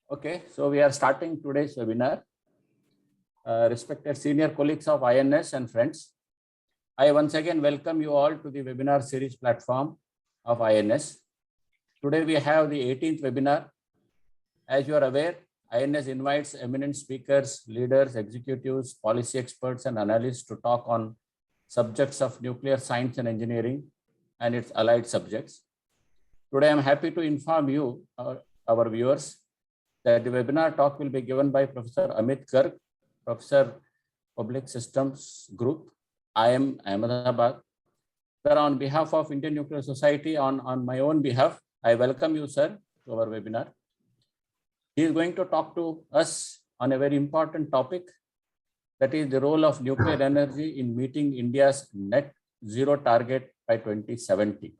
Okay, so we are starting today's webinar. Respected senior colleagues of INS and friends, I once again welcome you all to the webinar series platform of INS. Today we have the 18th webinar. As you are aware, INS invites eminent speakers, leaders, executives, policy experts, and analysts to talk on subjects of nuclear science and engineering and its allied subjects. Today, I am happy to inform you, our viewers, that the webinar talk will be given by Professor Amit Garg, Professor Public Systems Group, IIM Ahmedabad. Sir, on behalf of Indian Nuclear Society, on my own behalf, I welcome you, sir, to our webinar. He is going to talk to us on a very important topic, that is the role of nuclear energy in meeting India's net zero target by 2070.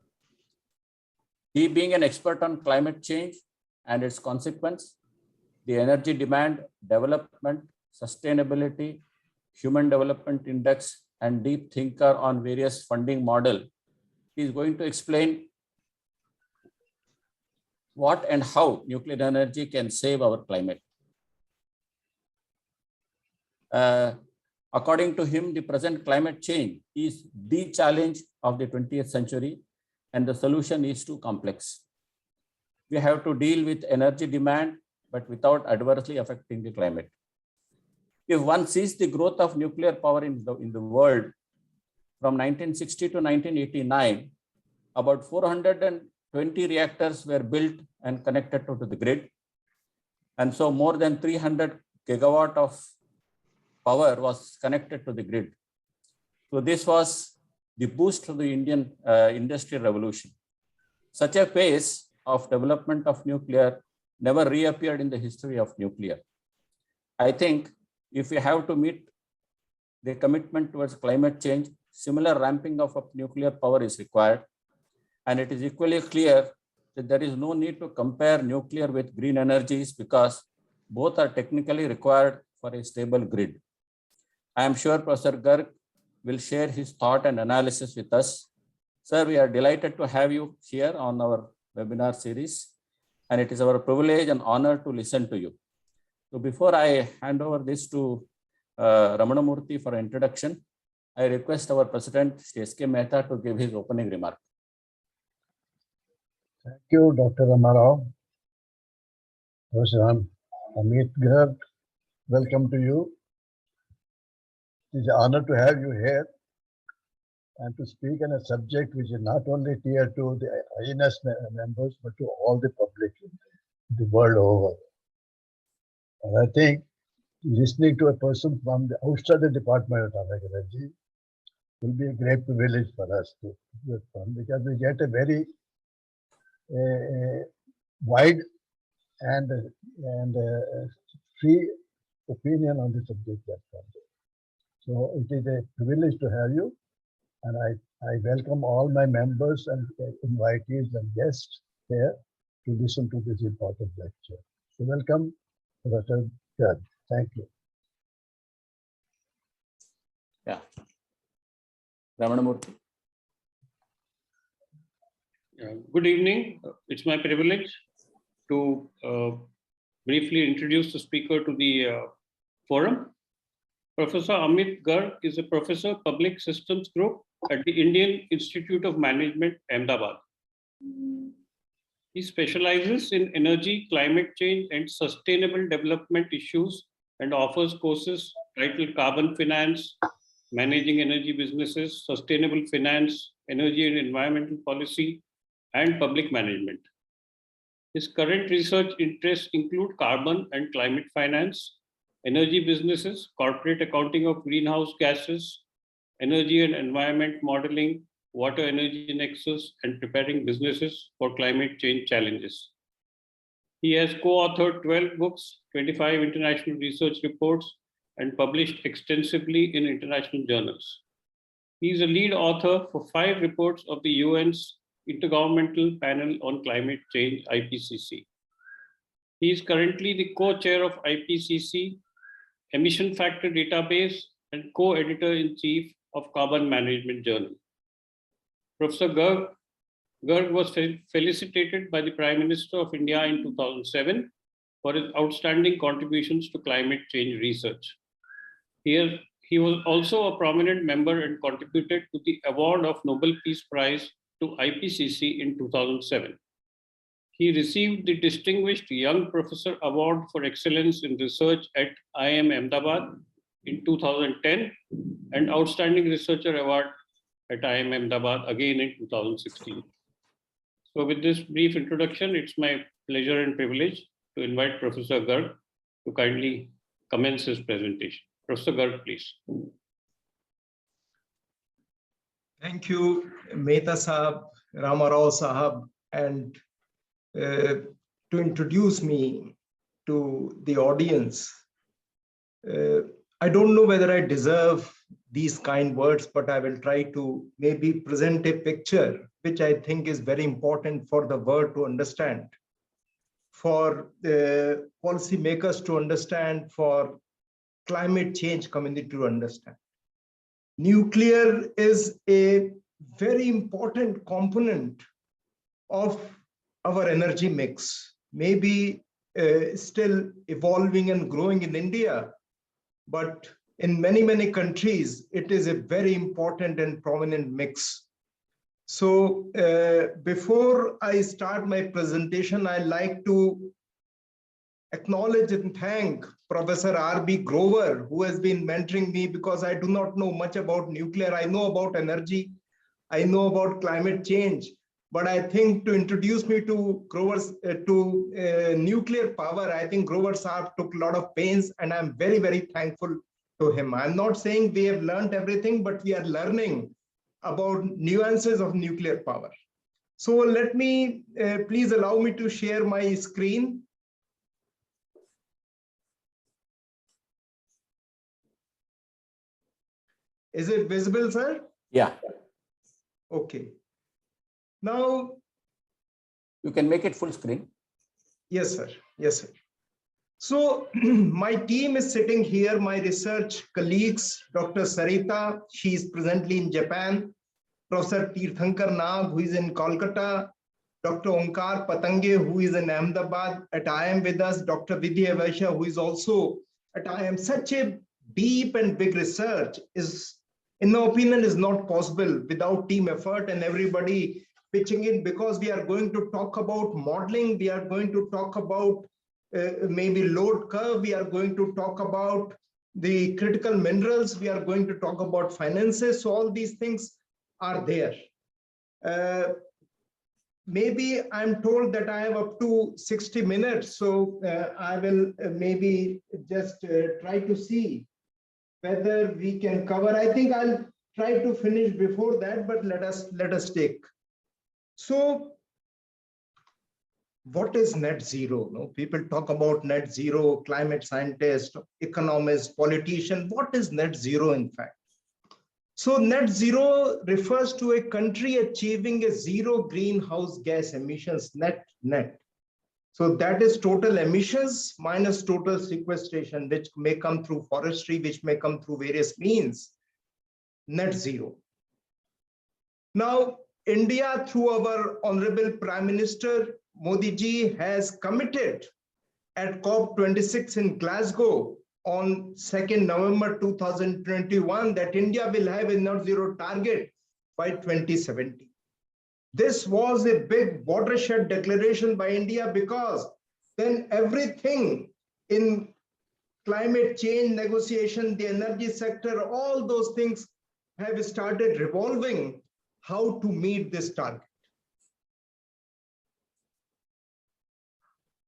He, being an expert on climate change and its consequence, the energy demand, development, sustainability, human development index, and deep thinker on various funding model, he is going to explain what and how nuclear energy can save our climate. According to him, the present climate change is the challenge of the 20th century, and the solution is too complex. We have to deal with energy demand, but without adversely affecting the climate. If one sees the growth of nuclear power in the world from 1960 to 1989, about 420 reactors were built and connected to the grid. And so more than 300 gigawatt of power was connected to the grid. So this was the boost to the Indian industrial revolution. Such a pace of development of nuclear never reappeared in the history of nuclear. I think if we have to meet the commitment towards climate change, similar ramping up of nuclear power is required. And it is equally clear that there is no need to compare nuclear with green energies because both are technically required for a stable grid. I am sure Professor Garg will share his thought and analysis with us. Sir, we are delighted to have you here on our webinar series, and it is our privilege and honor to listen to you. So before I hand over this to Ramanamurthy for introduction, I request our President, S.K. Mehta, to give his opening remark. Thank you, Dr. Ramarao. Professor Amit Garg, welcome to you. It is an honor to have you here and to speak on a subject which is not only dear to the INS members, but to all the public in the world over. And I think listening to a person from the outside the Department of Atomic Energy will be a great privilege for us to do it from, because we get a very wide and free opinion on the subject. So it is a privilege to have you, and I welcome all my members and invitees and guests here to listen to this important lecture. So welcome, Professor Garg. Thank you. Yeah. Ramanamurthy. Good evening. It's my privilege to briefly introduce the speaker to the forum. Professor Amit Garg is a professor Public Systems Group at the Indian Institute of Management, Ahmedabad. He specializes in energy, climate change, and sustainable development issues and offers courses titled Carbon Finance, Managing Energy Businesses, Sustainable Finance, Energy and Environmental Policy, and Public Management. His current research interests include carbon and climate finance, energy businesses, corporate accounting of greenhouse gases, energy and environment modeling, water energy nexus, and preparing businesses for climate change challenges. He has co-authored 12 books, 25 international research reports, and published extensively in international journals. He is a lead author for 5 reports of the UN's Intergovernmental Panel on Climate Change, IPCC. He is currently the co-chair of IPCC Emission Factor Database and co-editor-in-chief of Carbon Management Journal. Professor Garg was felicitated by the Prime Minister of India in 2007 for his outstanding contributions to climate change research. Here, he was also a prominent member and contributed to the award of Nobel Peace Prize to IPCC in 2007. He received the Distinguished Young Professor Award for Excellence in Research at IIM Ahmedabad in 2010 and Outstanding Researcher Award at IIM Ahmedabad again in 2016. So with this brief introduction, it's my pleasure and privilege to invite Professor Garg to kindly commence his presentation. Professor Garg, please. Thank you, Mehta Sahab, Ramarao Sahab, and to introduce me to the audience. I don't know whether I deserve these kind words, but I will try to maybe present a picture which I think is very important for the world to understand, for the policymakers to understand, for climate change community to understand. Nuclear is a very important component of our energy mix, maybe still evolving and growing in India, but in many, many countries, it is a very important and prominent mix. So before I start my presentation, I like to acknowledge and thank Professor R.B. Grover, who has been mentoring me, because I do not know much about nuclear. I know about energy, I know about climate change, but I think to introduce me to Grover's nuclear power, I think Grover Saab took a lot of pains, and I'm very, very thankful to him. I'm not saying we have learned everything, but we are learning about nuances of nuclear power. So let me, please allow me to share my screen. Is it visible, sir? Yeah. Okay. Now, You can make it full screen. yes, sir. Yes, sir. So my team is sitting here, my research colleagues, Dr. Sarita, she is presently in Japan, Professor Tirthankar Nag, who is in Kolkata, Dr. Onkar Patange, who is in Ahmedabad at IIM with us, Dr. Vidya Vaishya, who is also at IIM. Such a deep and big research is, in my opinion, is not possible without team effort and everybody pitching in, because we are going to talk about modeling, we are going to talk about maybe load curve, we are going to talk about the critical minerals, we are going to talk about finances. So all these things are there. Maybe I'm told that I have up to 60 minutes, so I will maybe just try to see whether we can cover. I think I'll try to finish before that, but let us take. So what is net zero? No, people talk about net zero, climate scientists, economists, politicians. What is net zero in fact? So net zero refers to a country achieving a zero greenhouse gas emissions net. So that is total emissions minus total sequestration, which may come through forestry, which may come through various means, net zero. Now, India, through our Honorable Prime Minister Modi ji, has committed at COP26 in Glasgow on 2nd November 2021 that India will have a net zero target by 2070. This was a big watershed declaration by India, because then everything in climate change negotiation, the energy sector, all those things have started revolving how to meet this target.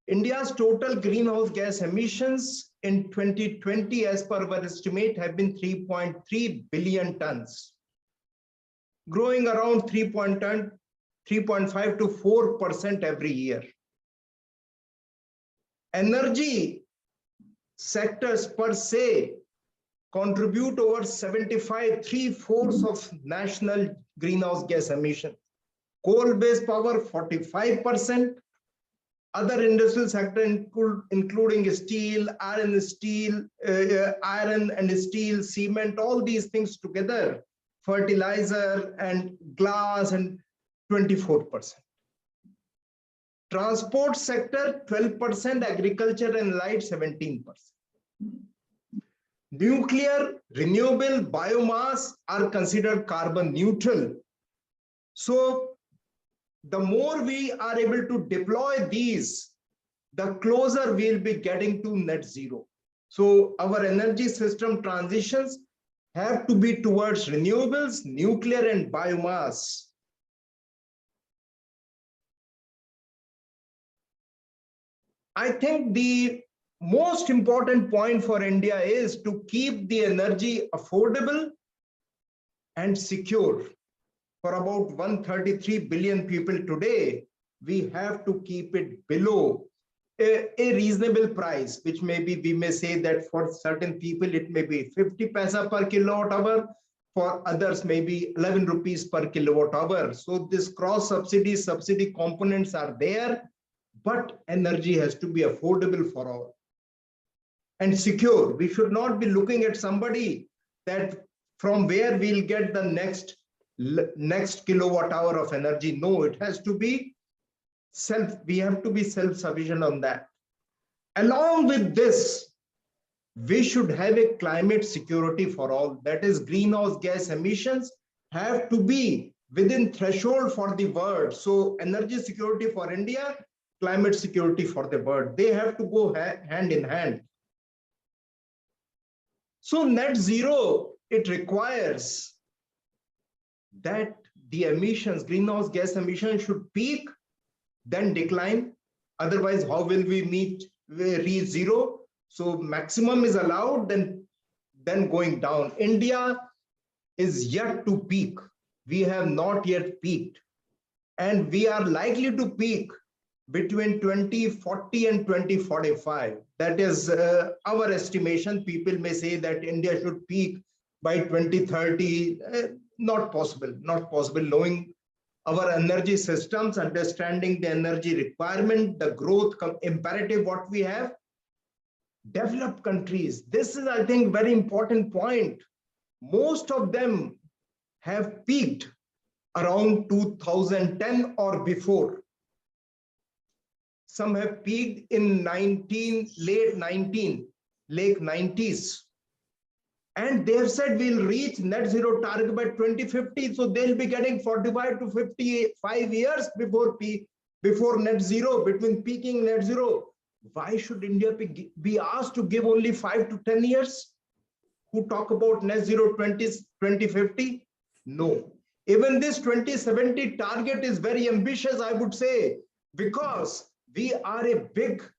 India's total greenhouse gas emissions in 2020, as per our estimate, have been 3.3 billion tons, growing around 3.5 to 4% every year. Energy sectors per se contribute over 75, 3/4 of national greenhouse gas emission. Coal-based power, 45%. Other industrial sector, including steel, iron and steel, cement, all these things together, fertilizer and glass, and 24%. Transport sector 12%, agriculture and light 17%. Nuclear, renewable, biomass are considered carbon neutral. So the more we are able to deploy these, the closer we'll be getting to net zero. So our energy system transitions have to be towards renewables, nuclear and biomass. I think the most important point for India is to keep the energy affordable and secure. For about 133 billion people today, we have to keep it below a reasonable price, which maybe we may say that for certain people, it may be 50 paisa per kilowatt hour. For others, maybe 11 rupees per kilowatt hour. So this cross subsidy components are there, but energy has to be affordable for all and secure. We should not be looking at somebody that from where we'll get the next kilowatt hour of energy. No, it has to be we have to be self-sufficient on that. Along with this, we should have a climate security for all. That is, greenhouse gas emissions have to be within threshold for the world. So energy security for India, climate security for the world, they have to go hand in hand. So net zero, it requires that the emissions, greenhouse gas emissions should peak, then decline. Otherwise, how will we reach zero? So maximum is allowed, then going down. India is yet to peak. We have not yet peaked. And we are likely to peak between 2040 and 2045. That is our estimation. People may say that India should peak by 2030. Not possible, knowing our energy systems, understanding the energy requirement, the growth imperative, what we have. Developed countries, this is, I think, very important point. Most of them have peaked around 2010 or before. Some have peaked in late 90s. And they have said we'll reach net zero target by 2050. So they'll be getting 45 to 55 years before net zero, between peaking and net zero. Why should India be asked to give only 5 to 10 years? Who talk about net zero 2050? No. Even this 2070 target is very ambitious, I would say, because we are a big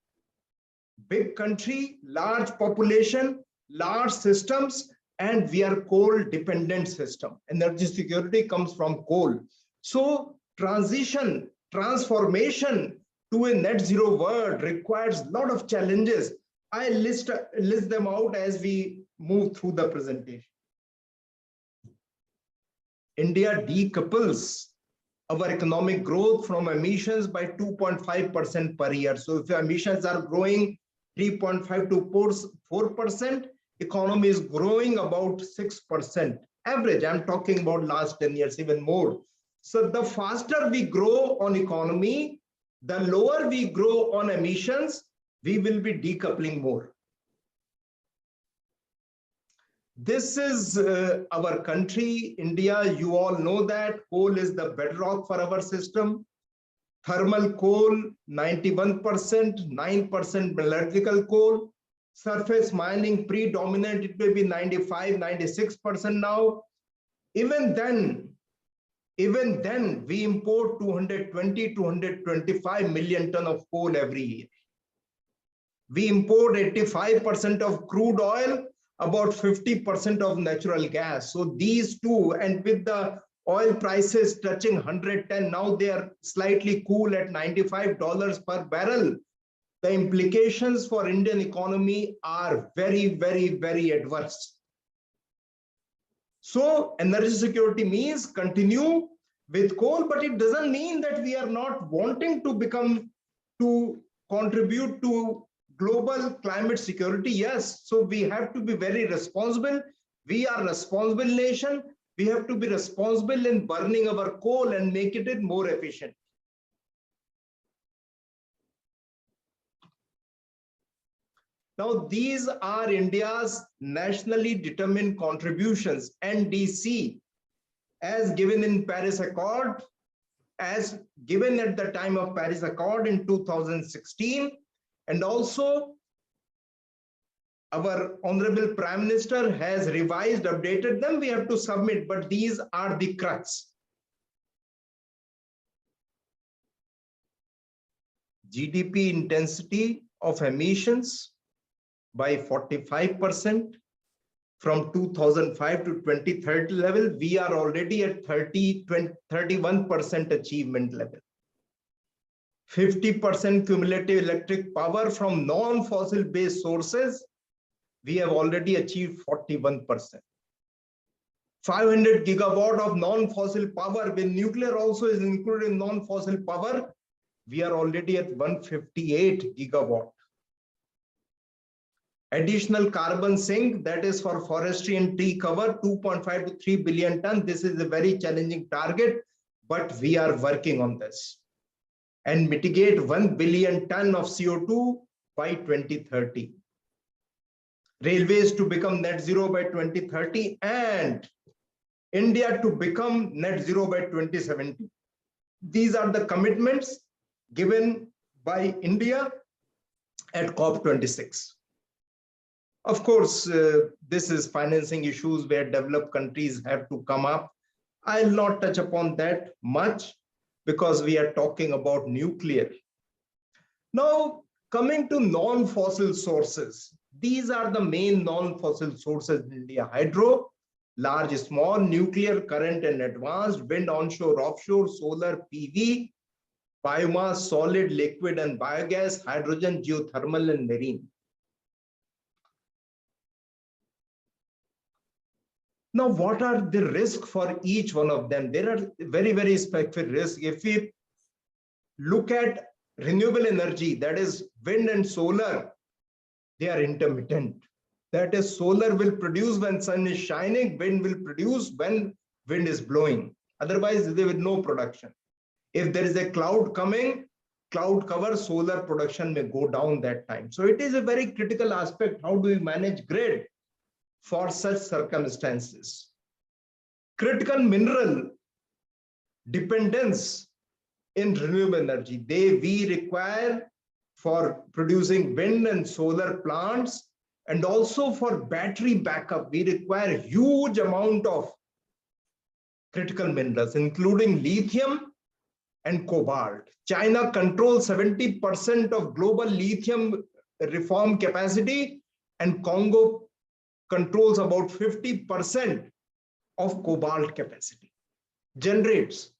country, large population, large systems, and we are coal dependent system. Energy security comes from coal. So transformation to a net zero world requires a lot of challenges. I list them out as we move through the presentation. India decouples our economic growth from emissions by 2.5% per year. So if emissions are growing 3.5 to 4%, economy is growing about 6%. Average, I'm talking about last 10 years, even more. So the faster we grow on economy, the lower we grow on emissions, we will be decoupling more. This is our country, India. You all know that coal is the bedrock for our system. Thermal coal, 91%, 9% metallurgical coal. Surface mining predominant, it may be 95, 96% now. Even then, we import 220, 225 million ton of coal every year. We import 85% of crude oil, about 50% of natural gas. So these two, and with the oil prices touching 110, now they are slightly cool at $95 per barrel. The implications for Indian economy are very, very, very adverse. So energy security means continue with coal, but it doesn't mean that we are not wanting to contribute to global climate security. Yes, so we have to be very responsible. We are a responsible nation. We have to be responsible in burning our coal and make it more efficient. Now, these are India's nationally determined contributions, NDC, as given in Paris Accord, as given at the time of Paris Accord in 2016, and also our Honorable Prime Minister has revised, updated them. We have to submit, but these are the crux. GDP intensity of emissions by 45%. From 2005 to 2030 level, we are already at 31% achievement level. 50% cumulative electric power from non-fossil based sources, we have already achieved 41%. 500 gigawatt of non-fossil power, when nuclear also is included in non-fossil power, we are already at 158 gigawatt. Additional carbon sink, that is for forestry and tree cover, 2.5 to 3 billion tons. This is a very challenging target, but we are working on this. And mitigate 1 billion ton of CO2 by 2030. Railways to become net zero by 2030 and India to become net zero by 2070. These are the commitments given by India at COP26. Of course, this is financing issues where developed countries have to come up. I'll not touch upon that much because we are talking about nuclear. Now, coming to non-fossil sources, these are the main non-fossil sources in India: hydro, large, small, nuclear, current and advanced, wind, onshore, offshore, solar, PV, biomass, solid, liquid and biogas, hydrogen, geothermal and marine. Now, what are the risks for each one of them? There are very, very specific risks. If we look at renewable energy, that is wind and solar, they are intermittent. That is, solar will produce when sun is shining, wind will produce when wind is blowing. Otherwise, there will be no production. If there is a cloud coming, cloud cover, solar production may go down that time. So it is a very critical aspect. How do we manage grid for such circumstances? Critical mineral dependence in renewable energy. We require for producing wind and solar plants, and also for battery backup, we require huge amount of critical minerals, including lithium and cobalt. China controls 70% of global lithium reform capacity, and Congo controls about 50% of cobalt capacity, generates.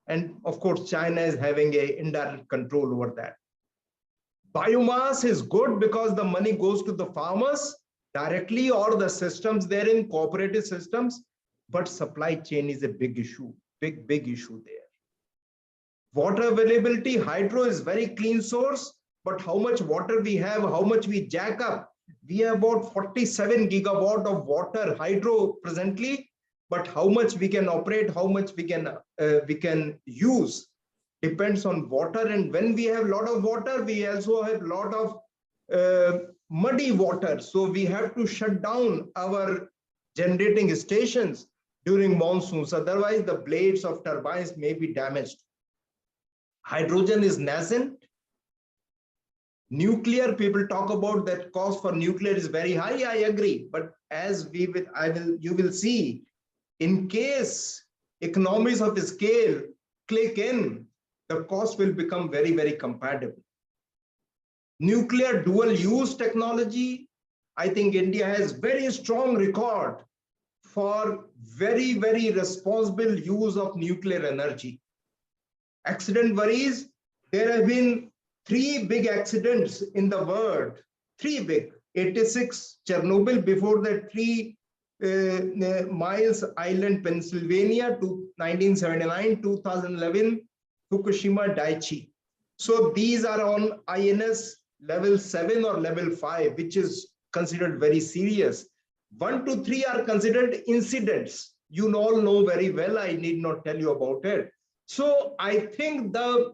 And of course, China is having an indirect control over that. Biomass is good because the money goes to the farmers directly or the systems therein, cooperative systems, but supply chain is a big issue, big issue there. Water availability, hydro is very clean source, but how much water we have, how much we jack up. We have about 47 gigawatt of water hydro presently, but how much we can operate, how much we can use depends on water. And when we have a lot of water, we also have a lot of muddy water. So we have to shut down our generating stations during monsoons. Otherwise, the blades of turbines may be damaged. Hydrogen is nascent. Nuclear, people talk about that cost for nuclear is very high. I agree. But as you will see, in case economies of scale click in, the cost will become very, very compatible. Nuclear dual use technology, I think India has very strong record for very, very responsible use of nuclear energy. Accident worries, there have been 3 big accidents in the world, 3 big, 86 Chernobyl, before that 3 Miles Island, Pennsylvania, 1979, 2011, Fukushima Daiichi. So these are on INS level 7 or level 5, which is considered very serious. 1 to 3 are considered incidents. You all know very well, I need not tell you about it. So I think the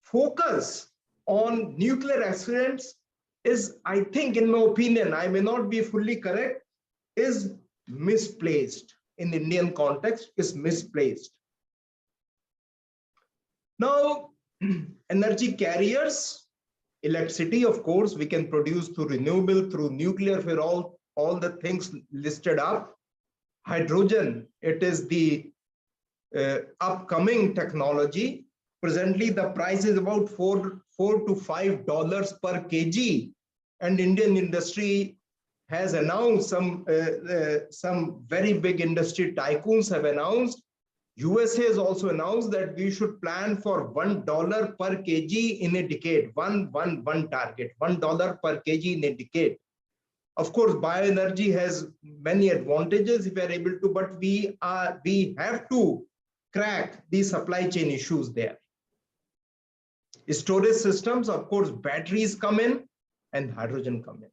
focus on nuclear accidents is, I think, in my opinion, I may not be fully correct, is misplaced in Indian context, is misplaced. Now, energy carriers, electricity, of course, we can produce through renewable, through nuclear, for all the things listed up. Hydrogen, it is the upcoming technology. Presently, the price is about $4 to $5 per kg, and Indian industry has announced, some very big industry tycoons have announced. USA has also announced that we should plan for $1 per kg in a decade. One target, $1 per kg in a decade. Of course, bioenergy has many advantages if we are able to, but we have to crack the supply chain issues there. Storage systems, of course, batteries come in and hydrogen come in.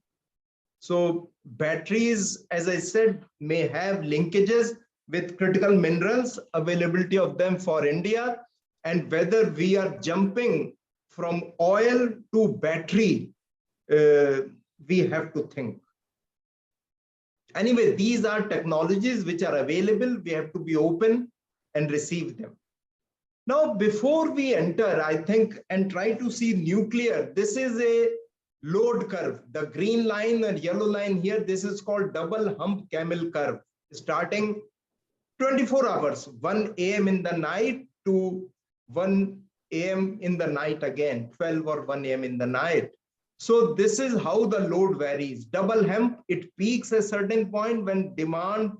So batteries, as I said, may have linkages with critical minerals, availability of them for India, and whether we are jumping from oil to battery, we have to think. Anyway, these are technologies which are available. We have to be open and receive them. Now, before we enter, I think, and try to see nuclear, this is a load curve. The green line and yellow line here, this is called double hump camel curve, starting 24 hours, 1 a.m. in the night to 1 a.m. in the night again, 12 or 1 a.m. in the night. So this is how the load varies. Double hump, it peaks a certain point when demand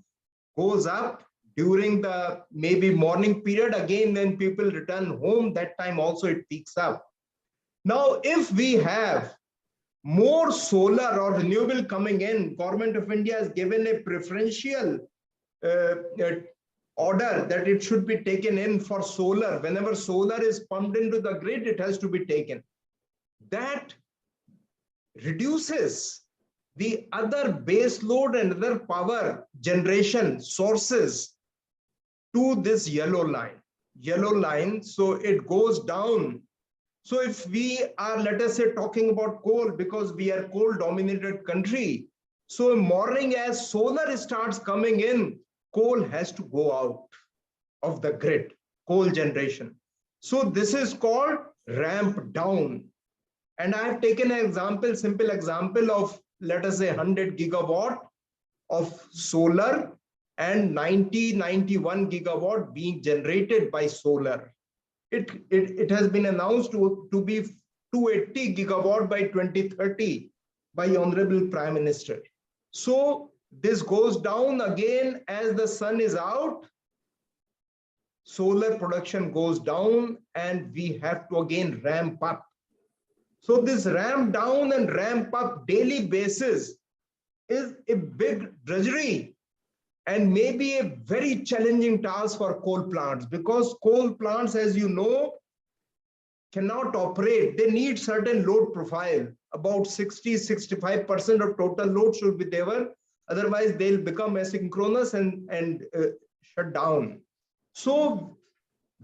goes up during the maybe morning period. Again, when people return home, that time also it peaks up. Now, if we have more solar or renewable coming in, Government of India has given a preferential order that it should be taken in for solar. Whenever solar is pumped into the grid, it has to be taken. That reduces the other base load and other power generation sources to this yellow line. So it goes down. So if we are, let us say, talking about coal, because we are coal dominated country, so morning as solar starts coming in, coal has to go out of the grid, coal generation. So this is called ramp down. And I have taken an example, simple example of, let us say, 100 gigawatt of solar and 91 gigawatt being generated by solar. It has been announced to be 280 gigawatt by 2030 by Honorable Prime Minister. So this goes down again as the sun is out, solar production goes down, and we have to again ramp up. So this ramp down and ramp up daily basis is a big drudgery and maybe a very challenging task for coal plants, because coal plants, as you know, cannot operate. They need certain load profile. About 60-65% of total load should be there. Otherwise, they'll become asynchronous and shut down. So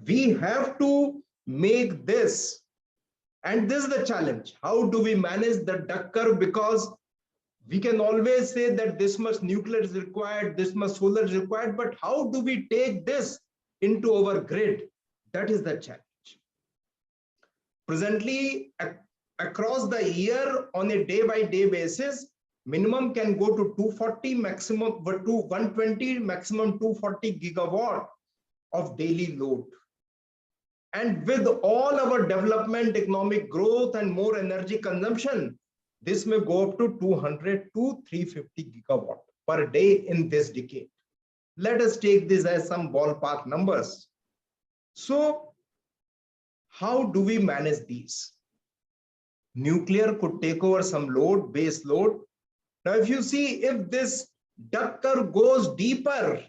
we have to make this. And this is the challenge. How do we manage the duck curve? Because we can always say that this much nuclear is required, this much solar is required, but how do we take this into our grid? That is the challenge. Presently, across the year on a day-by-day basis, minimum can go to 240, maximum to 120, maximum 240 gigawatt of daily load. And with all our development, economic growth, and more energy consumption, this may go up to 200 to 350 gigawatt per day in this decade. Let us take this as some ballpark numbers. So how do we manage these? Nuclear could take over some load, base load. Now, if you see, if this duck curve goes deeper,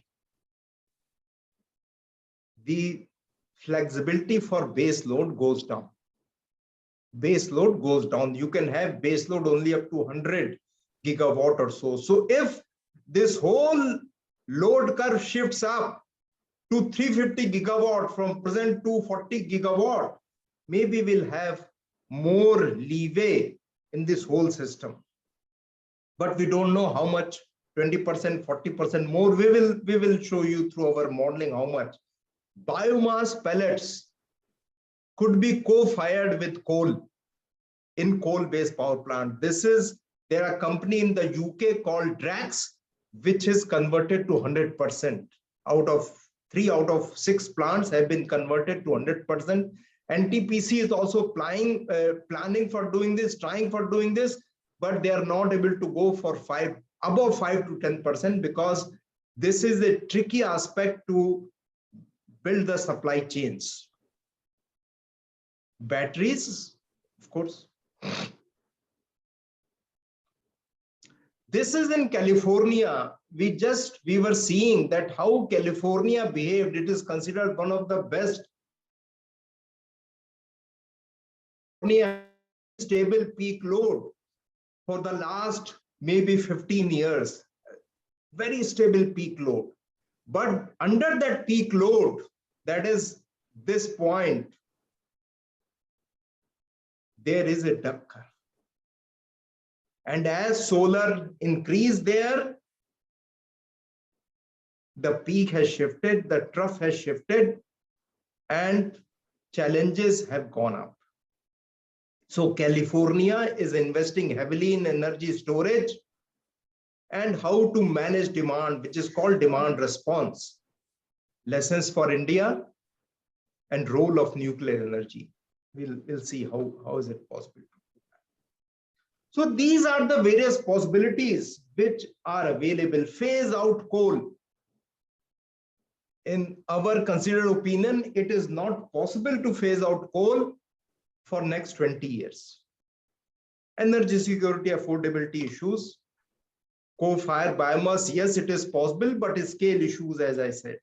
the flexibility for base load goes down. Base load goes down. You can have base load only up to 100 gigawatt or so. So if this whole load curve shifts up to 350 gigawatt from present 240 gigawatt, maybe we'll have more leeway in this whole system. But we don't know how much, 20%, 40% more. We will show you through our modeling how much. Biomass pellets could be co-fired with coal in coal-based power plant. There are a company in the UK called Drax, which is converted to 100%. Three out of 6 plants have been converted to 100%. NTPC is also planning for doing this, trying for doing this, but they are not able to go for above 5 to 10%, because this is a tricky aspect to build the supply chains. Batteries, of course. This is in California. We were seeing that how California behaved. It is considered one of the best stable peak load for the last maybe 15 years. Very stable peak load. But under that peak load, that is this point, there is a duck curve. And as solar increased there, the peak has shifted, the trough has shifted, and challenges have gone up. So California is investing heavily in energy storage and how to manage demand, which is called demand response. Lessons for India and role of nuclear energy. We'll see how is it possible. So these are the various possibilities which are available. Phase out coal. In our considered opinion, it is not possible to phase out coal for next 20 years. Energy security, affordability issues. Coal-fired biomass, yes, it is possible, but scale issues, as I said.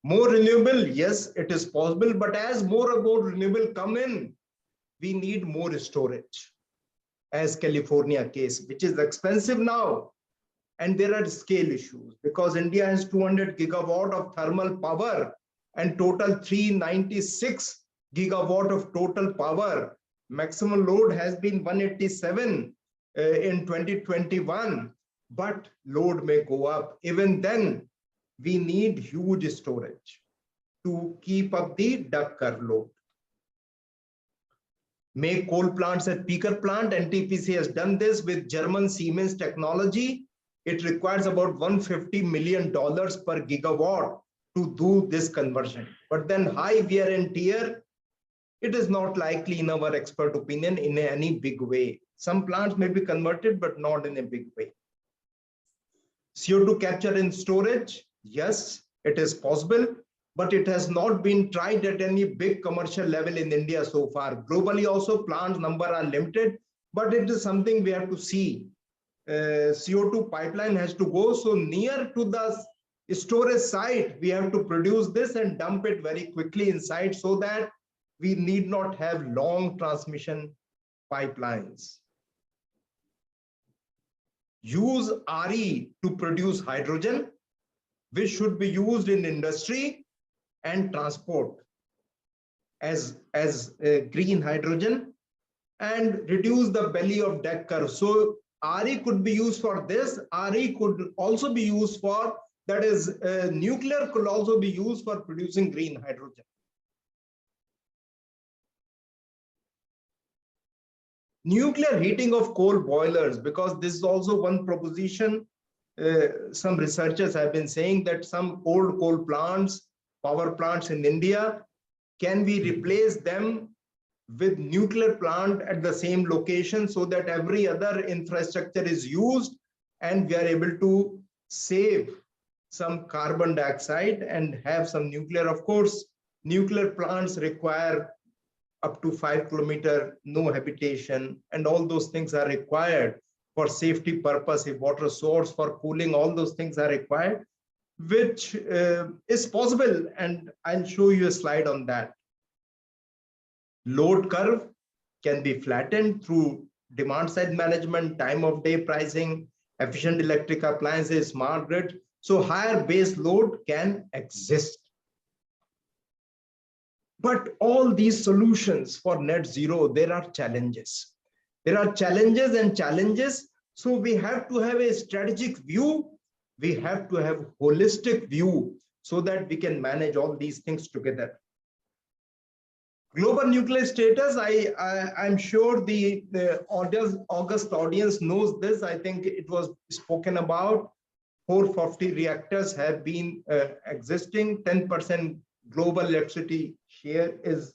More renewable, yes, it is possible, but as more and more renewable come in, we need more storage. As California case, which is expensive now. And there are scale issues because India has 200 gigawatt of thermal power and total 396 gigawatt of total power. Maximum load has been 187 in 2021, but load may go up. Even then, we need huge storage to keep up the duck curve load. Make coal plants at peaker plant. NTPC has done this with German Siemens technology. It requires about $150 million per gigawatt to do this conversion. But then high wear and tear, it is not likely in our expert opinion in any big way. Some plants may be converted, but not in a big way. CO2 capture and storage, yes, it is possible, but it has not been tried at any big commercial level in India so far. Globally also, plants number are limited, but it is something we have to see. CO2 pipeline has to go so near to the storage site. We have to produce this and dump it very quickly inside so that we need not have long transmission pipelines. Use RE to produce hydrogen, which should be used in industry and transport as green hydrogen, and reduce the belly of duck curve. So RE could be used for this. RE could also be used for, that is, nuclear could also be used for producing green hydrogen. Nuclear heating of coal boilers, because this is also one proposition. Some researchers have been saying that some old coal plants, power plants in India, can we replace them with nuclear plant at the same location so that every other infrastructure is used and we are able to save some carbon dioxide and have some nuclear. Of course, nuclear plants require up to 5 kilometers, no habitation, and all those things are required for safety purpose, a water source for cooling, all those things are required, which is possible, and I'll show you a slide on that. Load curve can be flattened through demand side management, time of day pricing, efficient electric appliances, smart grid. So higher base load can exist. But all these solutions for net zero, there are challenges. There are challenges and challenges. So we have to have a strategic view. We have to have holistic view so that we can manage all these things together. Global nuclear status, I'm sure the August audience knows this. I think it was spoken about. 440 reactors have been existing. 10% global electricity share is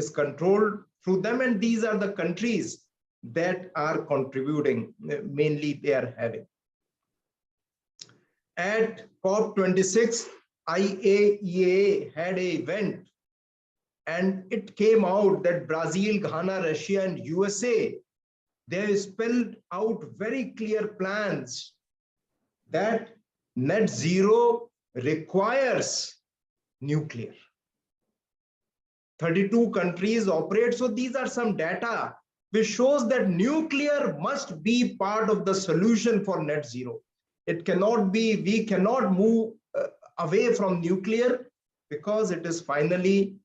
controlled through them. And these are the countries that are contributing, mainly they are having. At COP26, IAEA had an event, and it came out that Brazil, Ghana, Russia, and USA, they spelled out very clear plans that net zero requires nuclear. 32 countries operate. So these are some data which shows that nuclear must be part of the solution for net zero. It cannot be, we cannot move away from nuclear because it is finally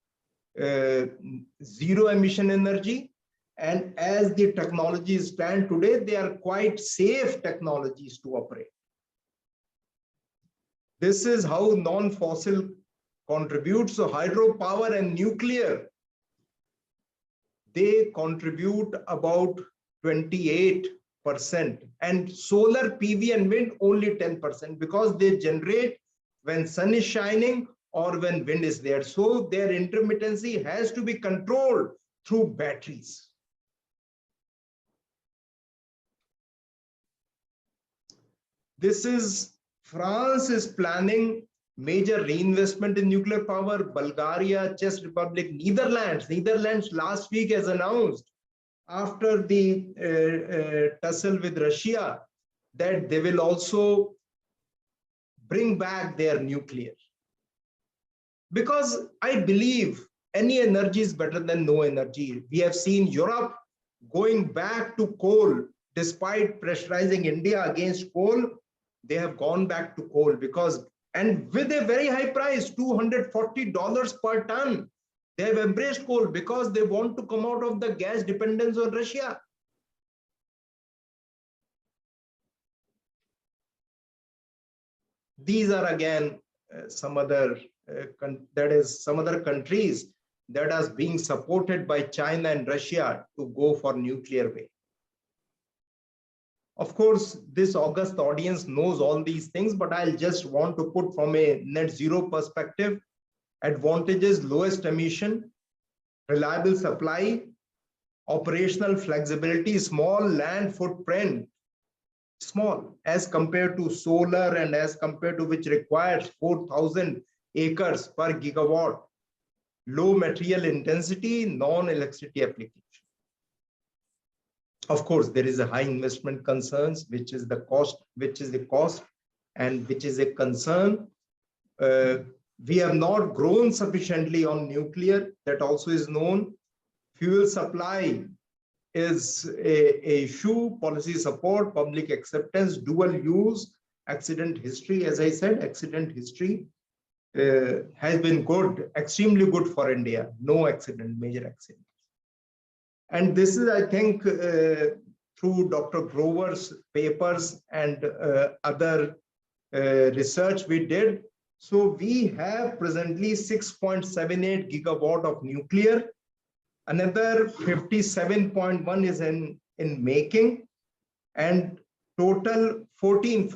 zero emission energy. And as the technologies stand today, they are quite safe technologies to operate. This is how non-fossil contributes. So hydropower and nuclear, they contribute about 28%, and solar, PV and wind only 10%, because they generate when sun is shining or when wind is there. So their intermittency has to be controlled through batteries. This is France is planning major reinvestment in nuclear power. Bulgaria, Czech Republic, Netherlands last week has announced, after the tussle with Russia, that they will also bring back their nuclear. Because I believe any energy is better than no energy. We have seen Europe going back to coal, despite pressurizing India against coal. They have gone back to coal because, and with a very high price, $240 per ton. They have embraced coal because they want to come out of the gas dependence on Russia. These are again some other countries that are being supported by China and Russia to go for nuclear way. Of course, this August audience knows all these things, but I'll just want to put from a net zero perspective: advantages, lowest emission, reliable supply, operational flexibility, small land footprint, small as compared to solar and as compared to which requires 4,000 acres per gigawatt, low material intensity, non-electricity application. Of course, there is a high investment concerns, which is the cost, and which is a concern. We have not grown sufficiently on nuclear. That also is known. Fuel supply is a issue. Policy support, public acceptance, dual use, accident history. As I said, accident history has been good, extremely good for India. No accident, major accident. And this is, I think, through Dr. Grover's papers and other research we did. So we have presently 6.78 gigawatt of nuclear. Another 57.1 is in making, and total 14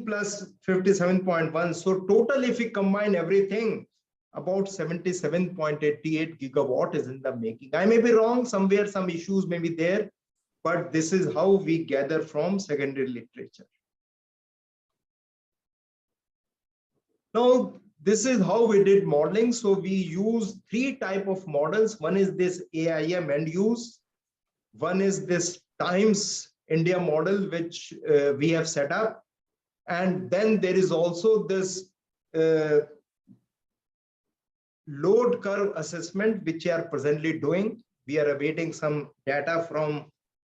plus 57.1. So total, if we combine everything, about 77.88 gigawatt is in the making. I may be wrong, somewhere some issues may be there, but this is how we gather from secondary literature. Now, this is how we did modeling. So we use three types of models. One is this AIM end use. One is this Times India model, which we have set up. And then there is also this load curve assessment, which we are presently doing. We are awaiting some data from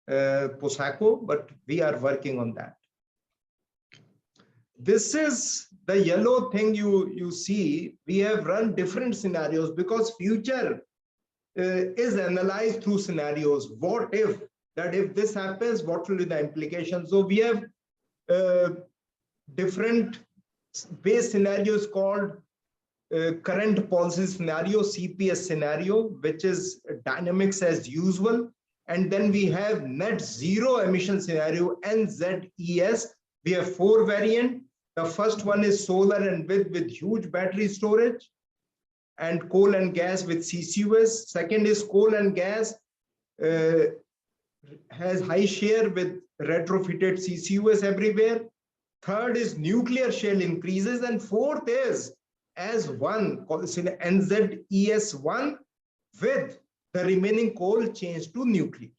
POSACO, but we are working on that. This is the yellow thing you see. We have run different scenarios because future is analyzed through scenarios. What if that if this happens, what will be the implication? So we have different base scenarios called current policy scenario, CPS scenario, which is dynamics as usual. And then we have net zero emission scenario, NZES. We have 4 variants. The first one is solar and with huge battery storage, and coal and gas with CCUS. Second is coal and gas has high share with retrofitted CCUS everywhere. Third is nuclear share increases, and fourth is as one NZES1 with the remaining coal changed to nuclear.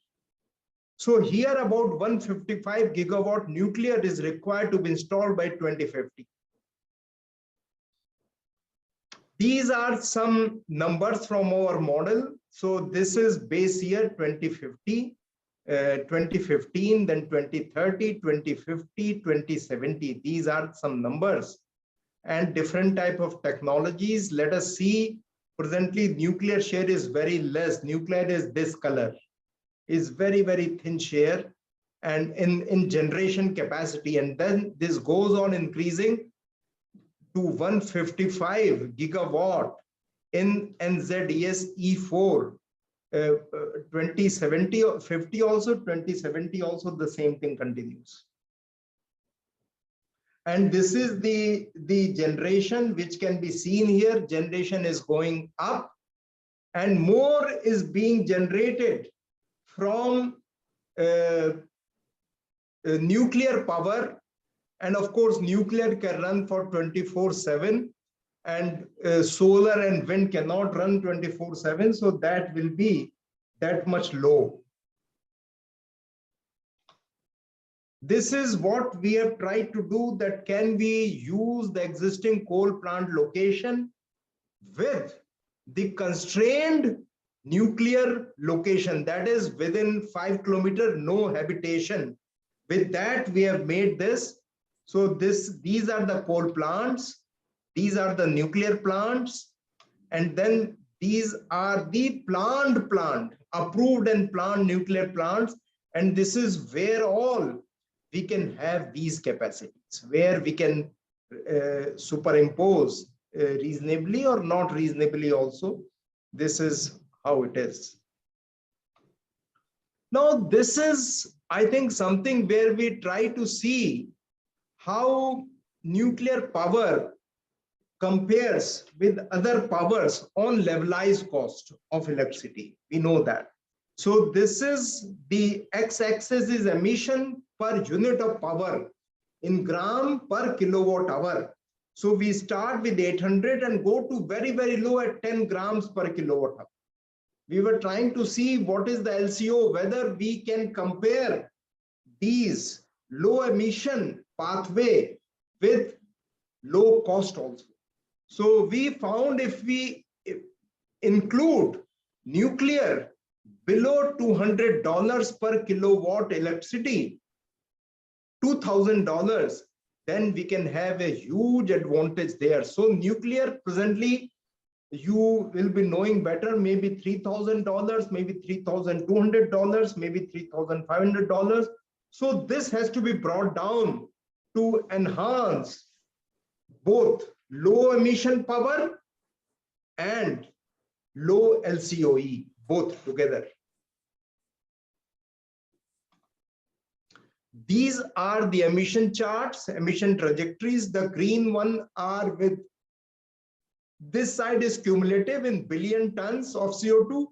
So here about 155 gigawatt nuclear is required to be installed by 2050. These are some numbers from our model. So this is base year 2050, 2015, then 2030, 2050, 2070. These are some numbers and different type of technologies. Let us see. Presently, nuclear share is very less. Nuclear is this color, is very, very thin share and in generation capacity. And then this goes on increasing to 155 gigawatt in NZES E4, 2070, 50 also, 2070 also the same thing continues. And this is the generation which can be seen here. Generation is going up and more is being generated from nuclear power. And of course, nuclear can run for 24/7 and solar and wind cannot run 24/7. So that will be that much low. This is what we have tried to do, that can we use the existing coal plant location with the constrained nuclear location, that is within 5 kilometers, no habitation. With that, we have made this. So these are the coal plants, these are the nuclear plants, and then these are the plant, approved and planned nuclear plants. And this is where all we can have these capacities, where we can superimpose reasonably or not reasonably also. This is how it is. Now, this is, I think, something where we try to see how nuclear power compares with other powers on levelized cost of electricity. We know that. So this is the x-axis is emission per unit of power in gram per kilowatt hour. So we start with 800 and go to very, very low at 10 grams per kilowatt hour. We were trying to see what is the LCO, whether we can compare these low emission pathway with low cost also. So we found if we include nuclear below $200 per kilowatt electricity, $2,000, then we can have a huge advantage there. So nuclear presently, you will be knowing better, maybe $3,000, maybe $3,200, maybe $3,500. So this has to be brought down to enhance both low emission power and low LCOE, both together. These are the emission charts, emission trajectories. The green one are with, this side is cumulative in billion tons of CO2.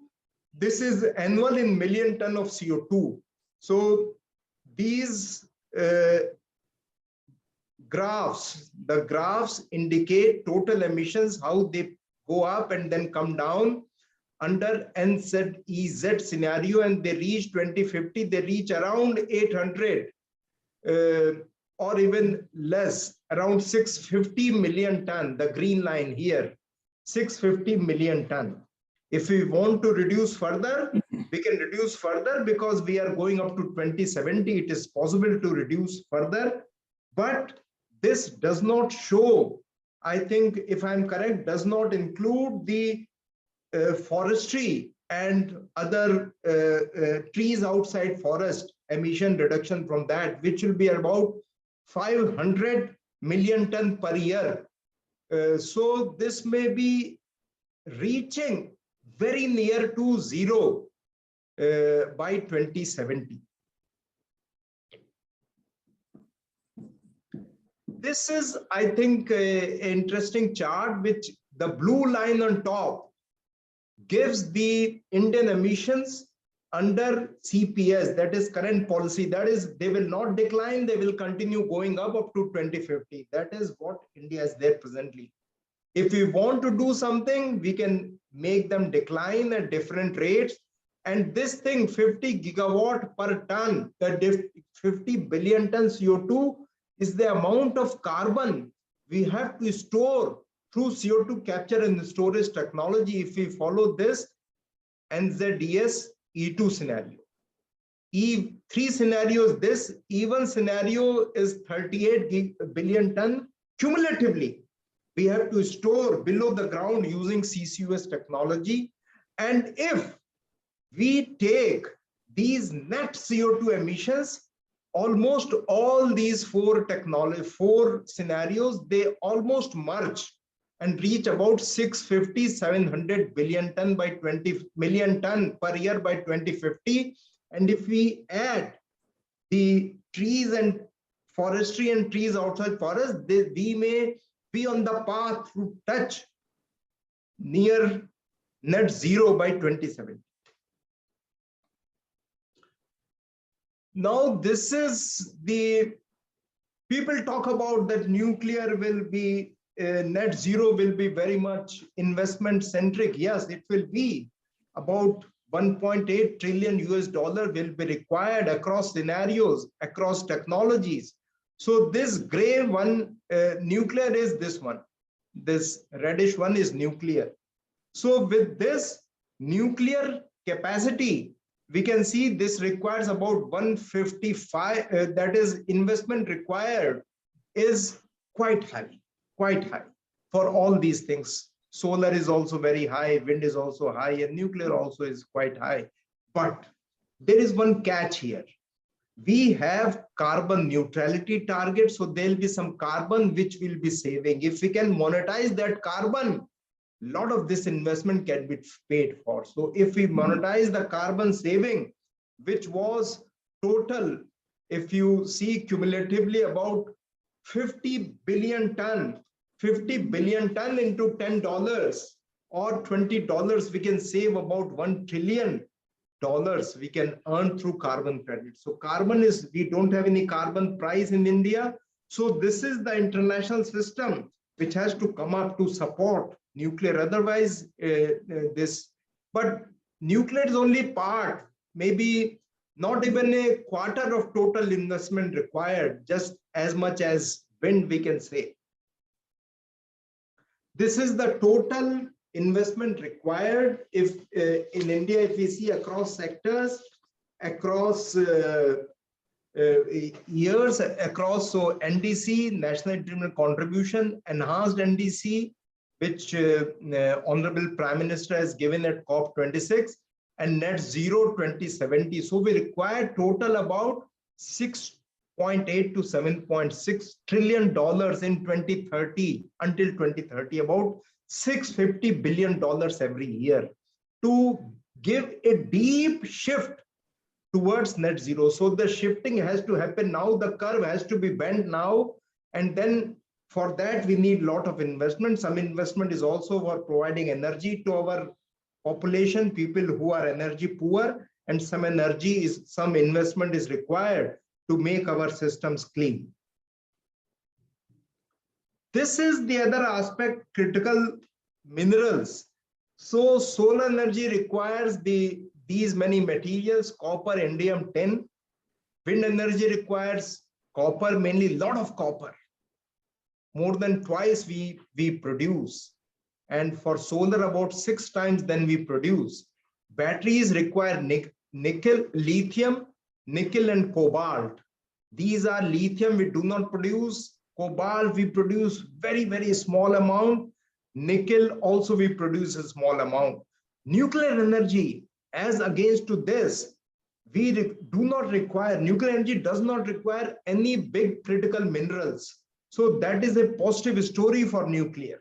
This is annual in million ton of CO2. So these graphs, the graphs indicate total emissions, how they go up and then come down under NZES scenario, and they reach 2050, they reach around 800 or even less, around 650 million ton, the green line here, 650 million ton. If we want to reduce further, we can reduce further because we are going up to 2070. It is possible to reduce further, but this does not show, I think, if I'm correct, does not include the forestry and other trees outside forest, emission reduction from that, which will be about 500 million ton per year. So this may be reaching very near to zero by 2070. This is, I think, an interesting chart, which the blue line on top gives the Indian emissions under CPS, that is current policy. That is, they will not decline, they will continue going up to 2050. That is what India is there presently. If we want to do something, we can make them decline at different rates. And this thing, 50 gigawatt per ton, the 50 billion ton CO2 is the amount of carbon we have to store through CO2 capture and storage technology if we follow this NZES E2 scenario. E3 scenarios, this E1 scenario is 38 billion ton cumulatively. We have to store below the ground using CCUS technology. And if we take these net CO2 emissions, almost all these four scenarios, they almost merge and reach about 650, 700 billion ton by 20 million ton per year by 2050. And if we add the trees and forestry and trees outside forest, we may be on the path to touch near net zero by 2070. Now, this is the, people talk about that nuclear will be, net zero will be very much investment centric. Yes, it will be. About 1.8 trillion US dollar will be required across scenarios, across technologies. So this gray one, nuclear is this one. This reddish one is nuclear. So with this nuclear capacity, we can see this requires about 155, that is investment required is quite high for all these things. Solar is also very high, wind is also high, and nuclear also is quite high. But there is one catch here. We have carbon neutrality targets, so there'll be some carbon which we'll be saving. If we can monetize that carbon, a lot of this investment can be paid for. So if we monetize the carbon saving, which was total, if you see cumulatively about 50 billion ton into $10 or $20, we can save about $1 trillion we can earn through carbon credit. So carbon is, we don't have any carbon price in India. So this is the international system which has to come up to support nuclear. Otherwise, but nuclear is only part, maybe not even a quarter of total investment required, just as much as wind, we can say. This is the total investment required if in India, if we see across sectors, across years, across, so NDC, National Determined Contribution, enhanced NDC, which Honorable Prime Minister has given at COP26, and net zero 2070. So we require total about 6.8 to 7.6 trillion dollars in 2030, until 2030, about $650 billion every year to give a deep shift towards net zero. So the shifting has to happen now, the curve has to be bent now, and then for that we need a lot of investment. Some investment is also for providing energy to our population, people who are energy poor, and some investment is required to make our systems clean. This is the other aspect, critical minerals. So solar energy requires these many materials, copper, indium, tin. Wind energy requires copper, mainly a lot of copper. More than twice we produce. And for solar, about 6 times than we produce. Batteries require nickel, lithium, nickel and cobalt. These are lithium we do not produce. Cobalt we produce very, very small amount. Nickel also we produce a small amount. Nuclear energy, as against to this, do not require, nuclear energy does not require any big critical minerals. So that is a positive story for nuclear.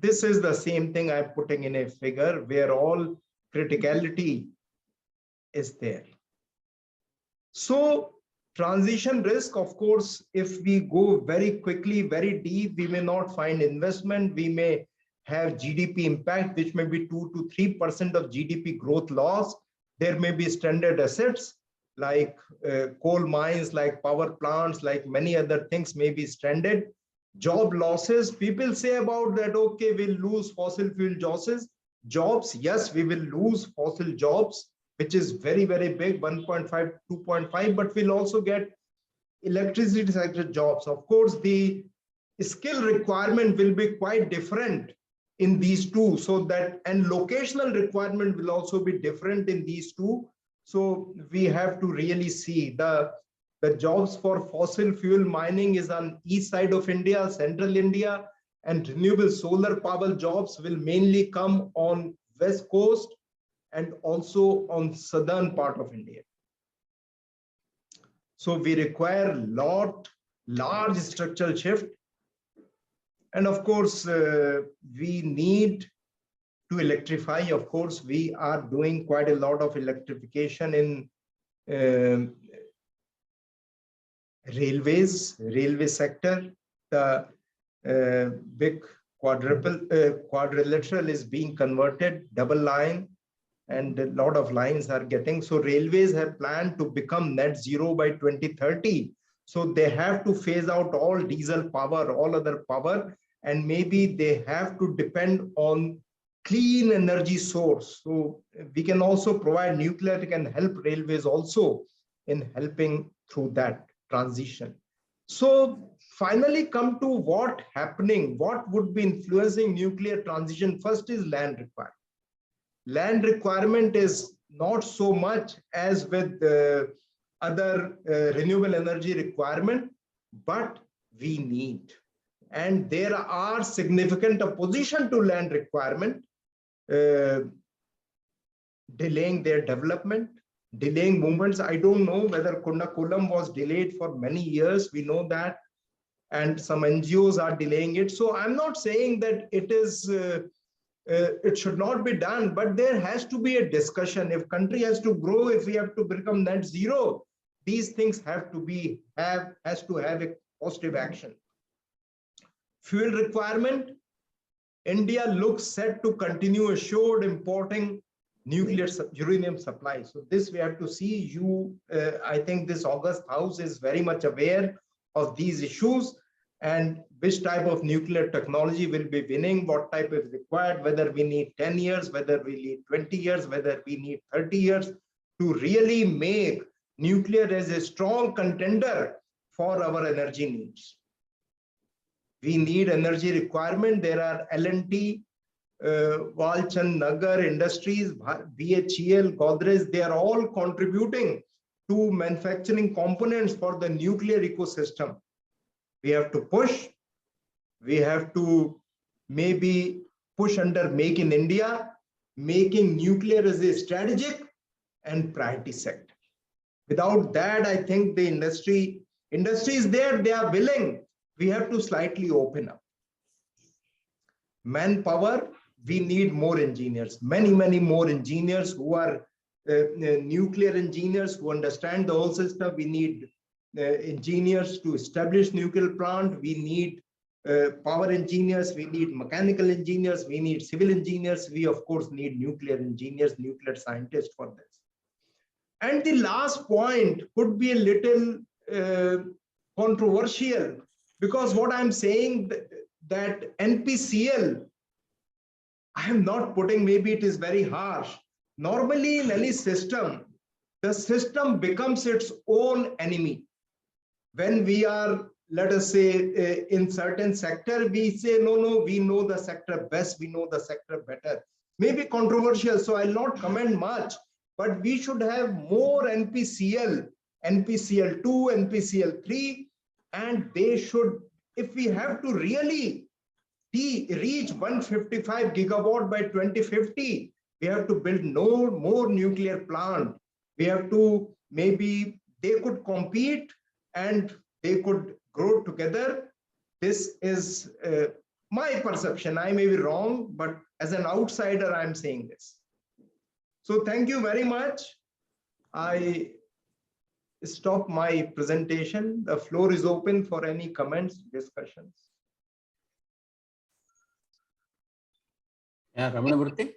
This is the same thing I'm putting in a figure where all criticality is there. So transition risk, of course, if we go very quickly, very deep, we may not find investment. We may have GDP impact, which may be 2 to 3% of GDP growth loss. There may be stranded assets like coal mines, like power plants, like many other things may be stranded. Job losses, people say about that, okay, we'll lose fossil fuel jobs. Yes, we will lose fossil jobs, which is very, very big, 1.5, 2.5, but we'll also get electricity sector jobs. Of course, the skill requirement will be quite different in these two, so that, and locational requirement will also be different in these two. So we have to really see the jobs for fossil fuel mining is on east side of India, central India, and renewable solar power jobs will mainly come on west coast and also on southern part of India. So we require large structural shift. And of course, we need to electrify. Of course, we are doing quite a lot of electrification in railway sector. The big quadrilateral is being converted, double line, and a lot of lines are getting. So railways have planned to become net zero by 2030. So they have to phase out all diesel power, all other power, and maybe they have to depend on clean energy source. So we can also provide nuclear, can help railways also in helping through that transition. So finally come to what would be influencing nuclear transition. First is land requirement. Land requirement is not so much as with other renewable energy requirement, but we need. And there are significant opposition to land requirement, delaying their development, delaying movements. I don't know whether Kundakulam was delayed for many years. We know that, and some NGOs are delaying it. So I'm not saying that it is it should not be done, but there has to be a discussion. If country has to grow, if we have to become net zero, these things have to have a positive action. Fuel requirement, India looks set to continue assured importing nuclear uranium supply. So this we have to see. I think this August House is very much aware of these issues and which type of nuclear technology will be winning, what type is required, whether we need 10 years, whether we need 20 years, whether we need 30 years to really make nuclear as a strong contender for our energy needs. We need energy requirement. There are L&T, Walchand Nagar Industries, BHEL, Godrej, they are all contributing to manufacturing components for the nuclear ecosystem. We have to push. We have to maybe push under Make in India, making nuclear as a strategic and priority sector. Without that, I think the industry is there, they are willing. We have to slightly open up. Manpower, we need more engineers, many more engineers who are nuclear engineers who understand the whole system. We need engineers to establish nuclear plant. We need power engineers, we need mechanical engineers, we need civil engineers. We of course need nuclear engineers, nuclear scientists for this. And the last point could be a little controversial, because what I'm saying that NPCL, I am not putting, maybe it is very harsh. Normally in any system, the system becomes its own enemy. When we are, let us say, in certain sector, we say, no, we know the sector best, we know the sector better. Maybe controversial, so I'll not comment much, but we should have more NPCL, NPCL 2, NPCL 3, and they should, if we have to really reach 155 gigawatt by 2050, we have to build no more nuclear plant. We have to, maybe they could compete and they could grow together. This is my perception. I may be wrong, but as an outsider, I'm saying this. So thank you very much. I stop my presentation. The floor is open for any comments, discussions. Yeah, Ramanamurthy.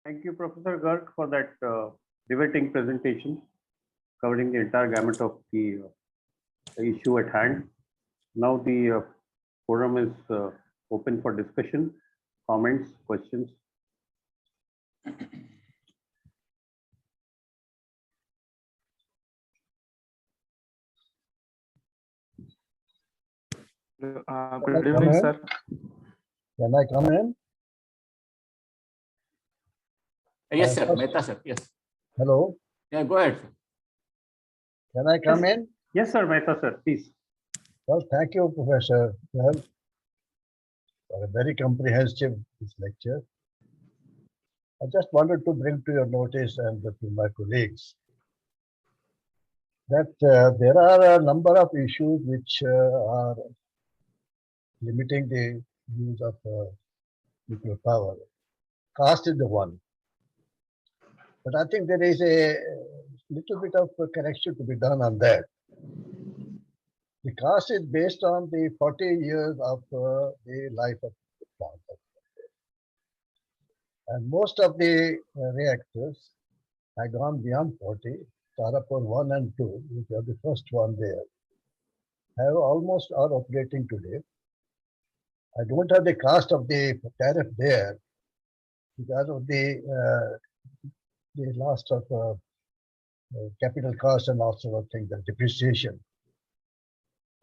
Thank you, Professor Garg, for that riveting presentation covering the entire gamut of the issue at hand. Now the forum is open for discussion, comments, questions. Good evening, sir. Can I come in? Yes, sir. Mehta, sir. Yes. Hello, Yeah, go ahead, sir. can I come in? Yes, sir, Mehta, sir, please. Well, thank you, Professor, well, for a very comprehensive lecture. I just wanted to bring to your notice and to my colleagues that there are a number of issues which are limiting the use of nuclear power. Cost is the one. But I think there is a little bit of a correction to be done on that. The cost is based on the 40 years of the life of the plant. And most of the reactors have gone beyond 40. Tarapur 1 and 2, which are the first one there, have almost are operating today. I don't have the cost of the tariff there because of the loss of capital cost and also of things like depreciation.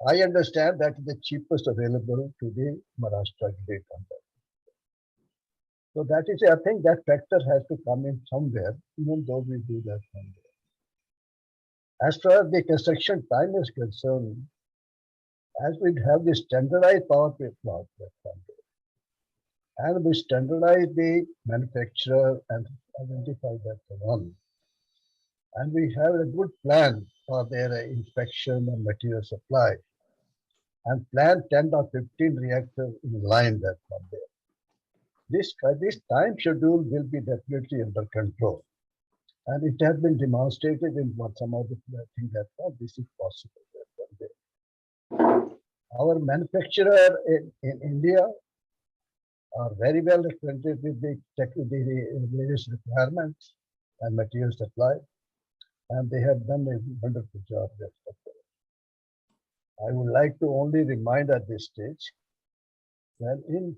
I understand that is the cheapest available to the Maharashtra grid on that. So that is, I think that factor has to come in somewhere, even though we do that somewhere. As far as the construction time is concerned, as we have the standardized power plant platform, and we standardize the manufacturer and identify that one, and we have a good plan for their inspection and material supply, and plan 10 or 15 reactors in line that from there. This time schedule will be definitely under control. And it has been demonstrated in what some of the things that this is possible. Our manufacturer in India are very well acquainted with the various requirements and material supply, and they have done a wonderful job there. I would like to only remind at this stage that in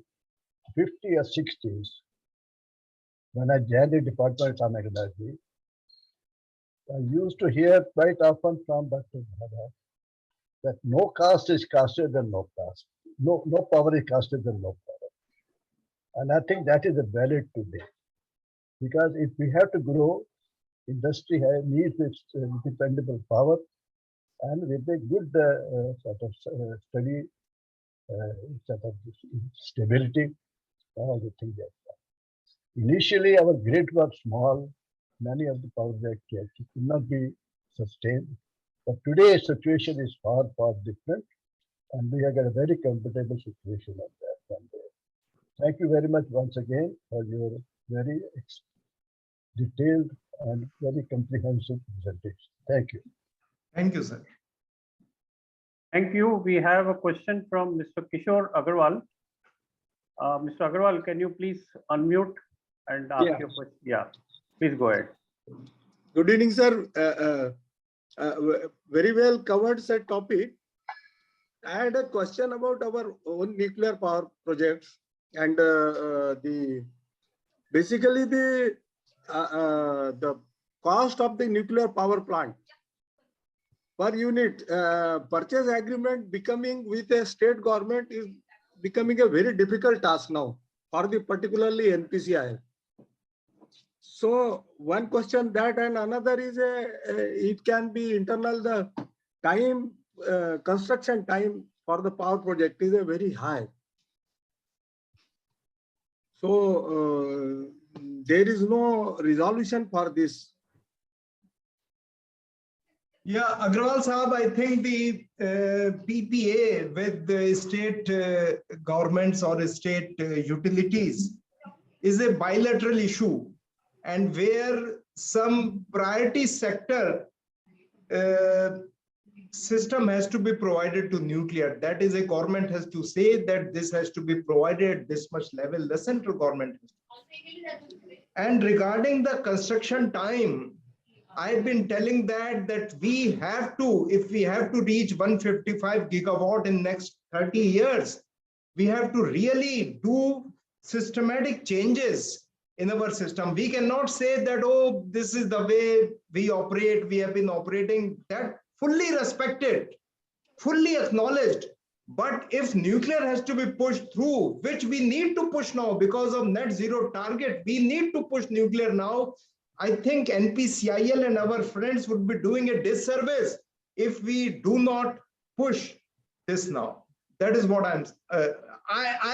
50 or 60s, when I joined the Department of Atomic Energy, I used to hear quite often from Dr. Bhada that no cost is costlier than no cost. No power is costlier than no power. And I think that is a valid today. Because if we have to grow, industry needs its dependable power, and with a good steady sort of stability, all the things like that. Initially, our grid was small. Many of the power reactors could not be sustained. But today's situation is far, far different. And we have got a very comfortable situation on that one day. Thank you very much once again for your very detailed and very comprehensive presentation. Thank you. Thank you, sir. Thank you. We have a question from Mr. Kishore Agarwal. Mr. Agarwal, can you please unmute and ask your question? Yeah, please go ahead. Good evening, sir. Very well covered that topic. I had a question about our own nuclear power projects and basically the cost of the nuclear power plant per unit purchase agreement becoming with a state government is becoming a very difficult task now for the particularly NPCIL. So one question that, and another is it can be internal, the time, construction time for the power project is a very high. So there is no resolution for this. Yeah, Agrawal Sahab, I think the PPA with the state governments or state utilities is a bilateral issue, and where some priority sector system has to be provided to nuclear. That is, a government has to say that this has to be provided this much level, the central government has to. And regarding the construction time, I've been telling that we have to, if we have to reach 155 gigawatt in next 30 years, we have to really do systematic changes in our system. We cannot say that, oh, this is the way we operate, we have been operating. That fully respected, fully acknowledged. But if nuclear has to be pushed through, which we need to push now because of net zero target, we need to push nuclear now. I think NPCIL and our friends would be doing a disservice if we do not push this now. That is what I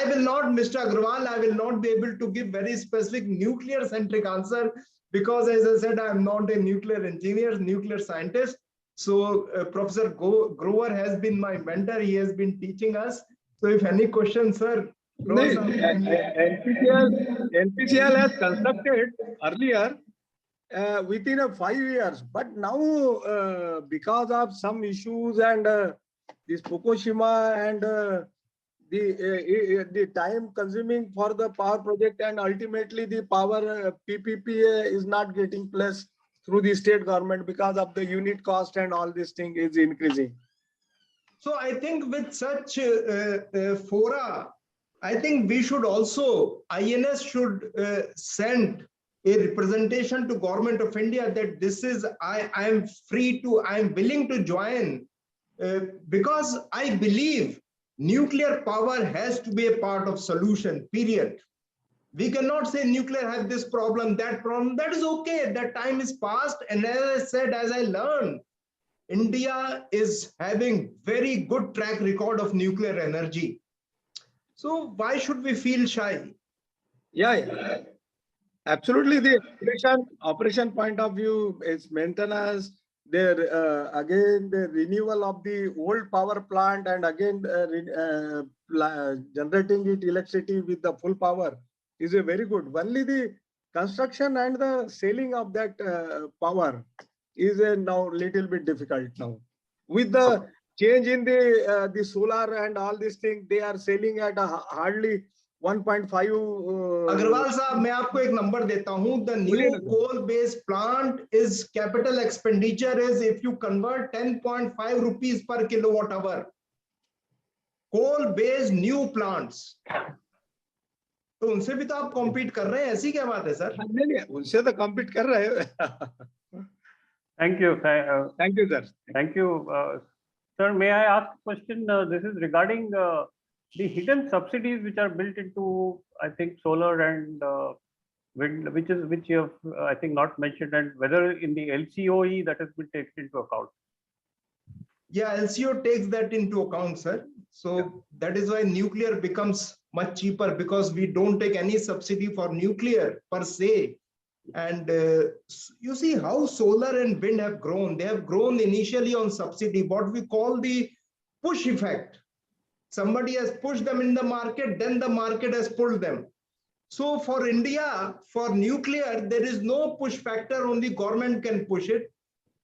will not, Mr. Agrawal, I will not be able to give very specific nuclear centric answer because, as I said, I am not a nuclear engineer, nuclear scientist. So Professor Grover has been my mentor. He has been teaching us. So if any questions, sir. NPCIL has constructed earlier within 5 years, but now because of some issues and this Fukushima and the time consuming for the power project, and ultimately the power PPPA is not getting placed through the state government because of the unit cost and all this thing is increasing. So I think with such fora, I think we should also, INS should send a representation to Government of India that this is, I am free to, I am willing to join because I believe nuclear power has to be a part of solution, period. We cannot say nuclear has this problem, that problem. That is okay. That time is past. And as I said, as I learned, India is having very good track record of nuclear energy. So why should we feel shy? Yeah. Absolutely. The operation point of view is maintenance. There again the renewal of the old power plant and again generating it electricity with the full power is a very good. Only the construction and the selling of that power is now little bit difficult now. With the change in the solar and all these things, they are selling at hardly 1.5. Agrawal साहब, मैं आपको एक number देता हूं. The new coal-based plant is capital expenditure is, if you convert, 10.5 rupees per kilowatt hour. Coal-based new plants. तो उनसे भी तो आप compete कर रहे हैं, ऐसी क्या बात है सर? नहीं, उनसे तो compete कर रहे हैं. Thank you. Thank you, sir. Thank you. Sir, may I ask a question? This is regarding the hidden subsidies which are built into, I think, solar and wind, which you have, I think, not mentioned, and whether in the LCOE that has been taken into account. Yeah, LCO takes that into account, sir. So that is why nuclear becomes much cheaper, because we don't take any subsidy for nuclear per se. And you see how solar and wind have grown. They have grown initially on subsidy, what we call the push effect. Somebody has pushed them in the market, then the market has pulled them. So for India, for nuclear, there is no push factor, only government can push it.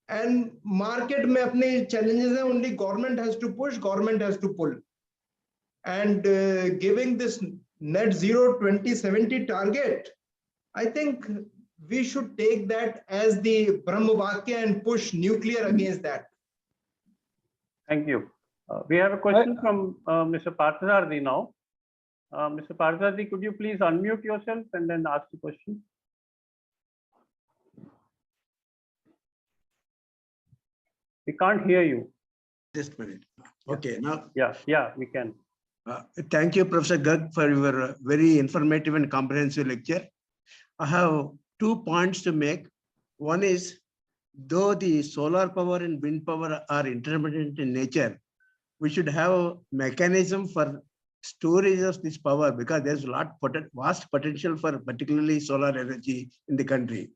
And market mein apne challenges hai, only government has to push, government has to pull. And giving this net zero 2070 target, I think we should take that as the Brahmavakya and push nuclear against that. Thank you. We have a question from Mr. Parthasarathy now. Mr. Parthasarathy, could you please unmute yourself and then ask the question? We can't hear you. Just a minute. Okay, now. Yeah, we can. Thank you, Professor Garg, for your very informative and comprehensive lecture. I have two points to make. One is, though the solar power and wind power are intermittent in nature, we should have a mechanism for storage of this power, because there's vast potential for particularly solar energy in the country.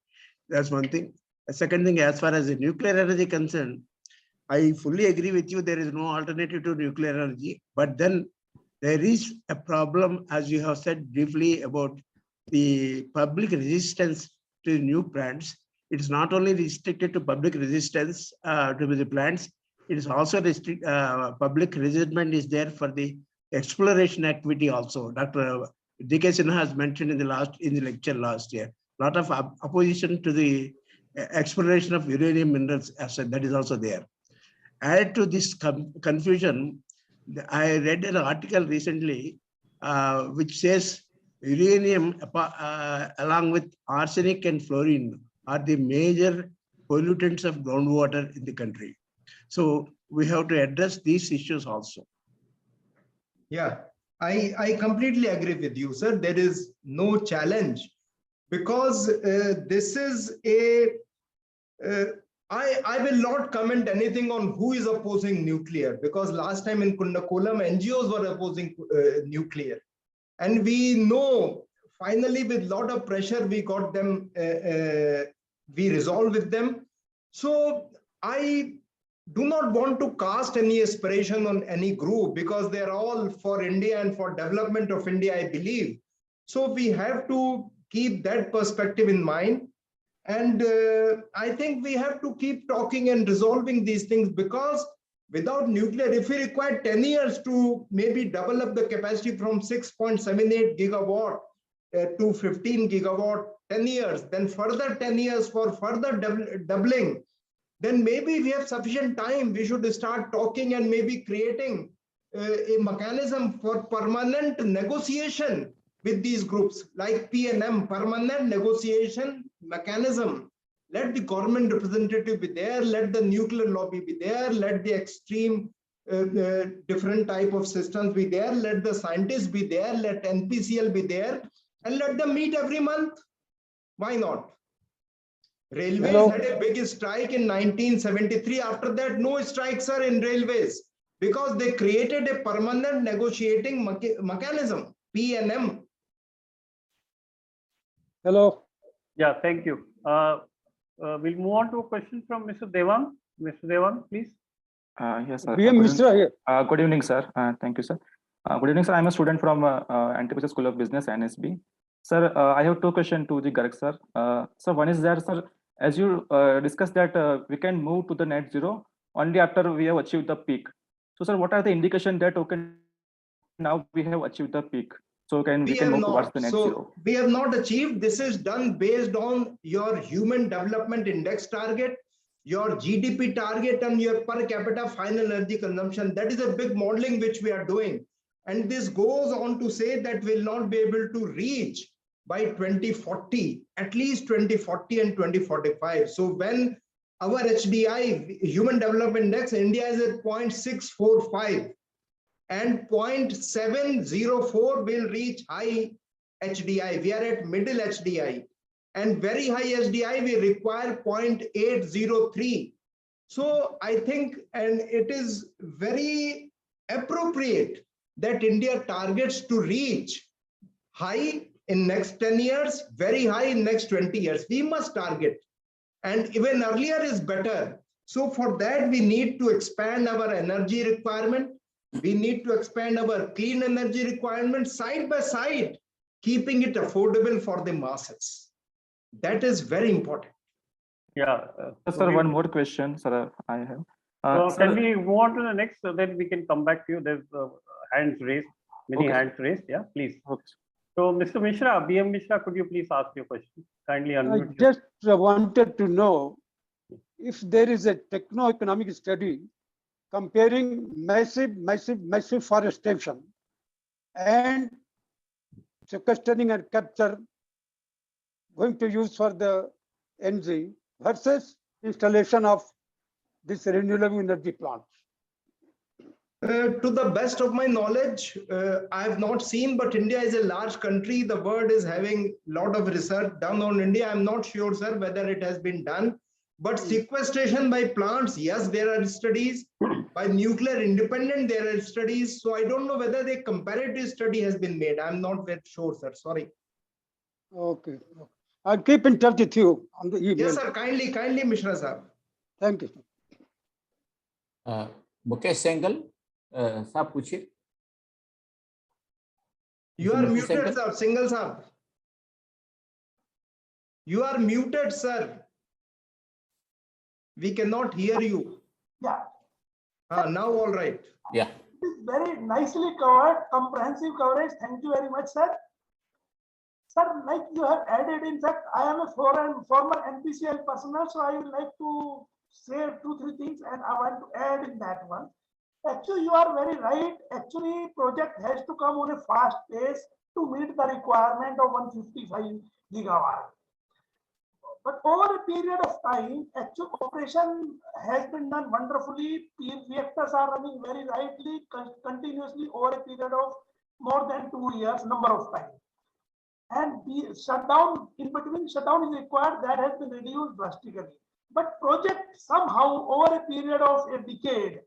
That's one thing. The second thing, as far as the nuclear energy concerned, I fully agree with you. There is no alternative to nuclear energy, but then there is a problem, as you have said briefly, about the public resistance to new plants. It's not only restricted to public resistance to the plants, it is also public resentment is there for the exploration activity also. Dr. D.K. Sinha has mentioned in the lecture last year, a lot of opposition to the exploration of uranium minerals asset, that is also there. Add to this confusion, I read an article recently which says uranium along with arsenic and fluorine are the major pollutants of groundwater in the country. So we have to address these issues also. Yeah, I completely agree with you, sir. There is no challenge, because this is a I will not comment anything on who is opposing nuclear, because last time in Kundakolam, NGOs were opposing nuclear. And we know, finally, with a lot of pressure, we got them, we resolved with them. So I do not want to cast any aspiration on any group, because they're all for India and for development of India, I believe. So we have to keep that perspective in mind. And I think we have to keep talking and resolving these things, because without nuclear, if we require 10 years to maybe double up the capacity from 6.78 gigawatt to 15 gigawatt, 10 years, then further 10 years for further doubling, then maybe we have sufficient time. We should start talking and maybe creating a mechanism for permanent negotiation with these groups like PNM, permanent negotiation mechanism. Let the government representative be there, let the nuclear lobby be there, let the extreme different type of systems be there, let the scientists be there, let NPCL be there, and let them meet every month. Why not? Railways had a big strike in 1973. After that, no strikes are in railways, because they created a permanent negotiating mechanism, PNM. Hello. Yeah, thank you. We'll move on to a question from Mr. Devang. Mr. Devang, please. Yes, sir. BM Mishra here. Good evening, sir. Thank you, sir. Good evening, sir. I'm a student from Antipathy School of Business, NSB. Sir, I have two questions to the Garg, sir. So one is that, sir, as you discussed that we can move to the net zero only after we have achieved the peak. So, sir, what are the indications that okay, now we have achieved the peak? So we can move towards the net zero. We have not achieved. This is done based on your Human Development Index target, your GDP target, and your per capita final energy consumption. That is a big modeling which we are doing. And this goes on to say that we'll not be able to reach by 2040, at least 2040 and 2045. So when our HDI, Human Development Index, India is at 0.645. and 0.704 will reach high HDI. We are at middle HDI, and very high HDI we require 0.803. So I think, and it is very appropriate that India targets to reach high in next 10 years, very high in next 20 years. We must target, and even earlier is better. So for that, we need to expand our energy requirement. We need to expand our clean energy requirements side by side, keeping it affordable for the masses. That is very important. Yeah. Sir, one more question, sir, I have. Can we move on to the next, so that we can come back to you? There's hands raised, many hands raised. Yeah, please. Okay. So, Mr. Mishra, BM Mishra, could you please ask your question? Kindly unmute. I just wanted to know if there is a techno-economic study comparing massive forestation and sequestering and capture going to use for the NG versus installation of this renewable energy plants. To the best of my knowledge, I have not seen, but India is a large country. The world is having a lot of research done on India. I'm not sure, sir, whether it has been done. But sequestration by plants, yes, there are studies. By nuclear independent, there are studies. So I don't know whether the comparative study has been made. I'm not very sure, sir. Sorry. Okay. I'll keep in touch with you on the email. Yes, sir. Kindly, Mishra sir. Thank you. Mukesh सेंगल साहब पूछिए. You are Mr. muted, Sengal? sir. Single sir. You are muted, sir. We cannot hear you. Yeah, Now all right. Yeah. it is very nicely covered, comprehensive coverage. Thank you very much, sir. Sir, like you have added, in fact, I am a former NPCL personnel, so I would like to say 2-3 things, and I want to add in that one. Actually, you are very right. Actually, project has to come on a fast pace to meet the requirement of 155 gigawatt. But over a period of time, actual operation has been done wonderfully. Reactors are running very rightly, continuously over a period of more than 2 years, number of times. And the shutdown, in between shutdown is required, that has been reduced drastically. But project somehow over a period of a decade,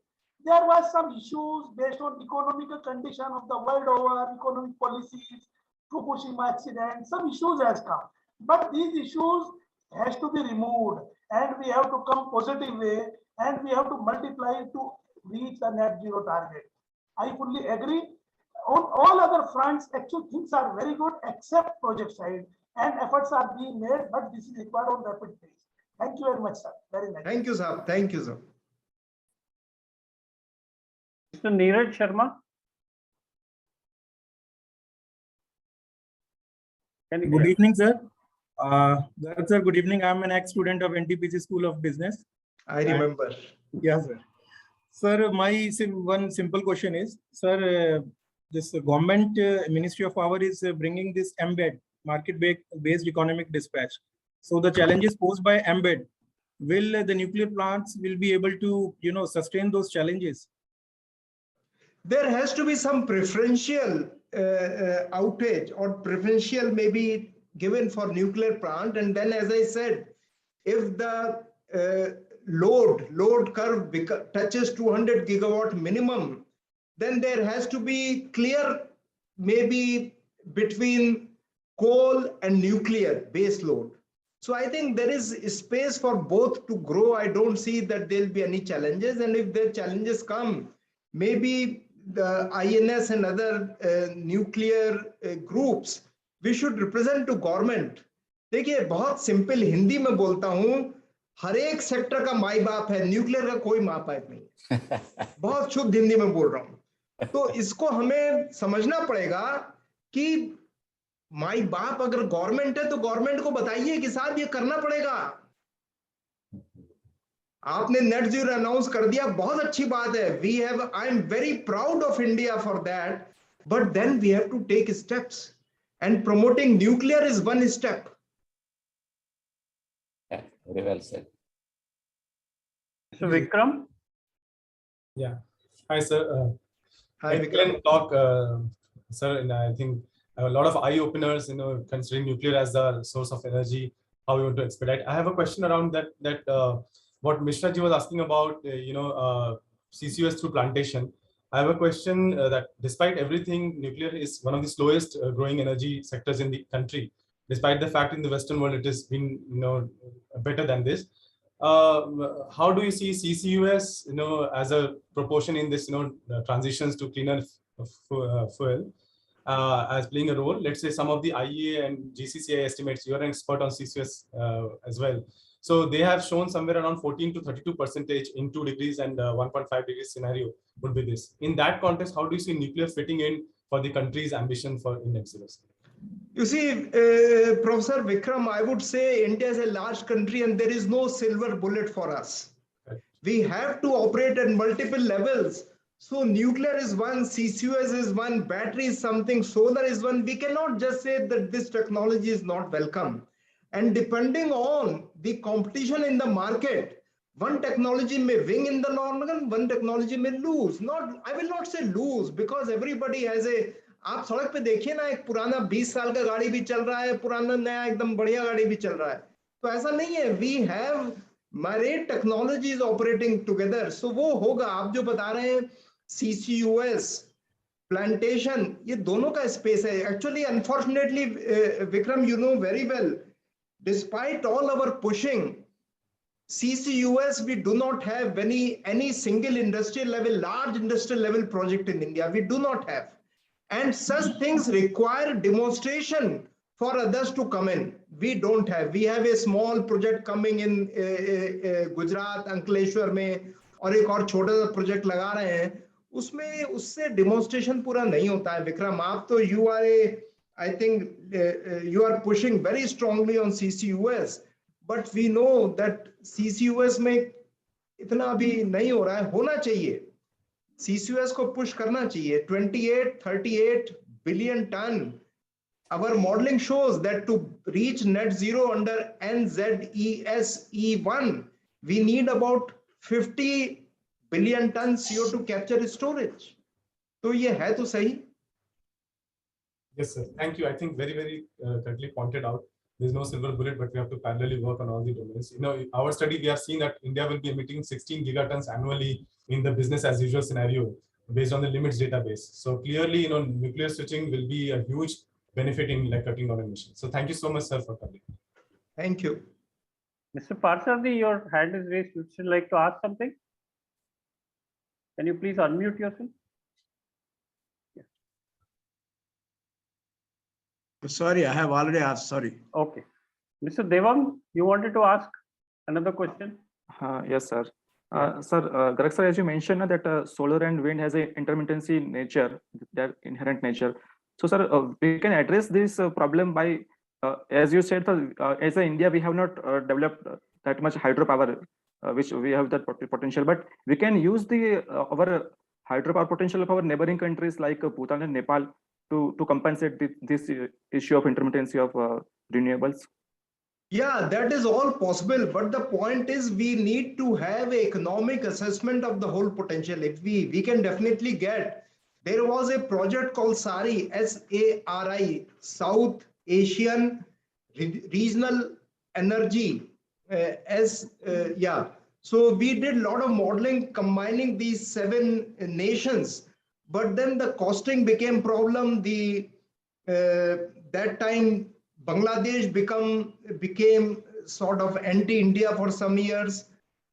there was some issues based on economical condition of the world over, economic policies, Fukushima accident, some issues has come. But these issues has to be removed, and we have to come positive way, and we have to multiply to reach the net zero target. I fully agree. On all other fronts, actual things are very good except project side, and efforts are being made, but this is required on rapid pace. Thank you very much, sir. Very nice. Thank you, sir. Thank you, sir. Mr. Neeraj Sharma. Good evening, sir. Sir, good evening. I'm an ex-student of NTPC School of Business. I remember. Yes, sir. Sir, my one simple question is, sir, this government Ministry of Power is bringing this MBED, market-based economic dispatch. So the challenges posed by MBED, will the nuclear plants will be able to, sustain those challenges? There has to be some preferential outage or preferential maybe given for nuclear plant. And then, as I said, if the load curve touches 200 gigawatt minimum, then there has to be clear maybe between coal and nuclear base load. So I think there is space for both to grow. I don't see that there'll be any challenges. And if the challenges come, maybe the INS and other nuclear groups, we should represent to government. देखिए बहुत simple Hindi में बोलता हूँ, हर एक sector का माई बाप है, nuclear का कोई माँ बाप नहीं. बहुत शुद्ध हिंदी में बोल रहा हूँ. तो इसको हमें समझना पड़ेगा कि माई बाप अगर गवर्नमेंट है तो गवर्नमेंट को बताइए कि साहब ये करना पड़ेगा. आपने नेट जीरो अनाउंस कर दिया, बहुत अच्छी बात है. We have, I am very proud of India for that, but then we have to take steps, and promoting nuclear is one step. Very well said. So Vikram. Yeah. Hi, sir. Hi, Vikram. Talk, sir, and I think a lot of eye openers, considering nuclear as the source of energy, how we want to expedite. I have a question around that what Mishra ji was asking about, CCUS through plantation. I have a question that despite everything, nuclear is one of the slowest growing energy sectors in the country. Despite the fact in the Western world it has been, better than this. How do you see CCUS, as a proportion in this, transitions to cleaner fuel, as playing a role? Let's say some of the IEA and GCCI estimates, you're an expert on CCUS as well. So they have shown somewhere around 14 to 32% in 2 degrees and 1.5 degrees scenario would be this. In that context, how do you see nuclear fitting in for the country's ambition for net zero? You see, Professor Vikram, I would say India is a large country and there is no silver bullet for us. Right. We have to operate at multiple levels. So nuclear is one, CCUS is one, battery is something, solar is one. We cannot just say that this technology is not welcome. And depending on the competition in the market, One technology may win in the long run, one technology may lose. Not, I will not say lose, because everybody has a, आप सड़क पे देखिए ना, एक पुराना 20 साल का गाड़ी भी चल रहा है, पुराना नया एकदम बढ़िया गाड़ी भी चल रहा है. तो ऐसा नहीं है. We have myriad technologies operating together. So वो होगा. आप जो बता रहे हैं CCUS, प्लांटेशन, ये दोनों का स्पेस है. Actually unfortunately Vikram, you know very well, despite all our pushing, CCUS, we do not have any single industrial level, large industrial level project in India. We do not have. And such things require demonstration for others to come in. We don't have. We have a small project coming in Gujarat, Ankleshwar में, और एक और छोटा सा project लगा रहे हैं. उसमें उससे डेमोन्स्ट्रेशन पूरा नहीं होता है. विक्रम, आप तो you are a, I think you are pushing very strongly on CCUS. But we know that CCUS में इतना अभी नहीं हो रहा है. होना चाहिए. CCUS को पुश करना चाहिए. 38 billion ton. Our modeling shows that to reach net zero under NZESE1, we need about 50 billion ton CO2 capture storage. तो ये है तो सही. Yes, sir. Thank you. I think very correctly pointed out. There's no silver bullet, but we have to parallelly work on all the domains. In our study, we are seeing that India will be emitting 16 gigatons annually in the business as usual scenario based on the limits database. So clearly, nuclear switching will be a huge benefit in cutting down emissions. So thank you so much, sir, for coming. Thank you. Mr. Parsadi, your hand is raised. Would you like to ask something? Can you please unmute yourself? Sorry, I have already asked. Sorry. Okay. Mr. Devang, you wanted to ask another question? Yes, sir. Sir, Garak sir, as you mentioned that solar and wind has a intermittency nature, their inherent nature. So, sir, we can address this problem by, as you said, as a India, we have not developed that much hydropower, which we have that potential, but we can use the our hydropower potential of our neighboring countries like Bhutan and Nepal to compensate this issue of intermittency of renewables. Yeah, that is all possible. But the point is, we need to have an economic assessment of the whole potential. If we can definitely get, there was a project called SARI, SARI, South Asian Regional Energy, yeah. So we did a lot of modeling combining these 7 nations, but then the costing became problem. That time Bangladesh became sort of anti-India for some years.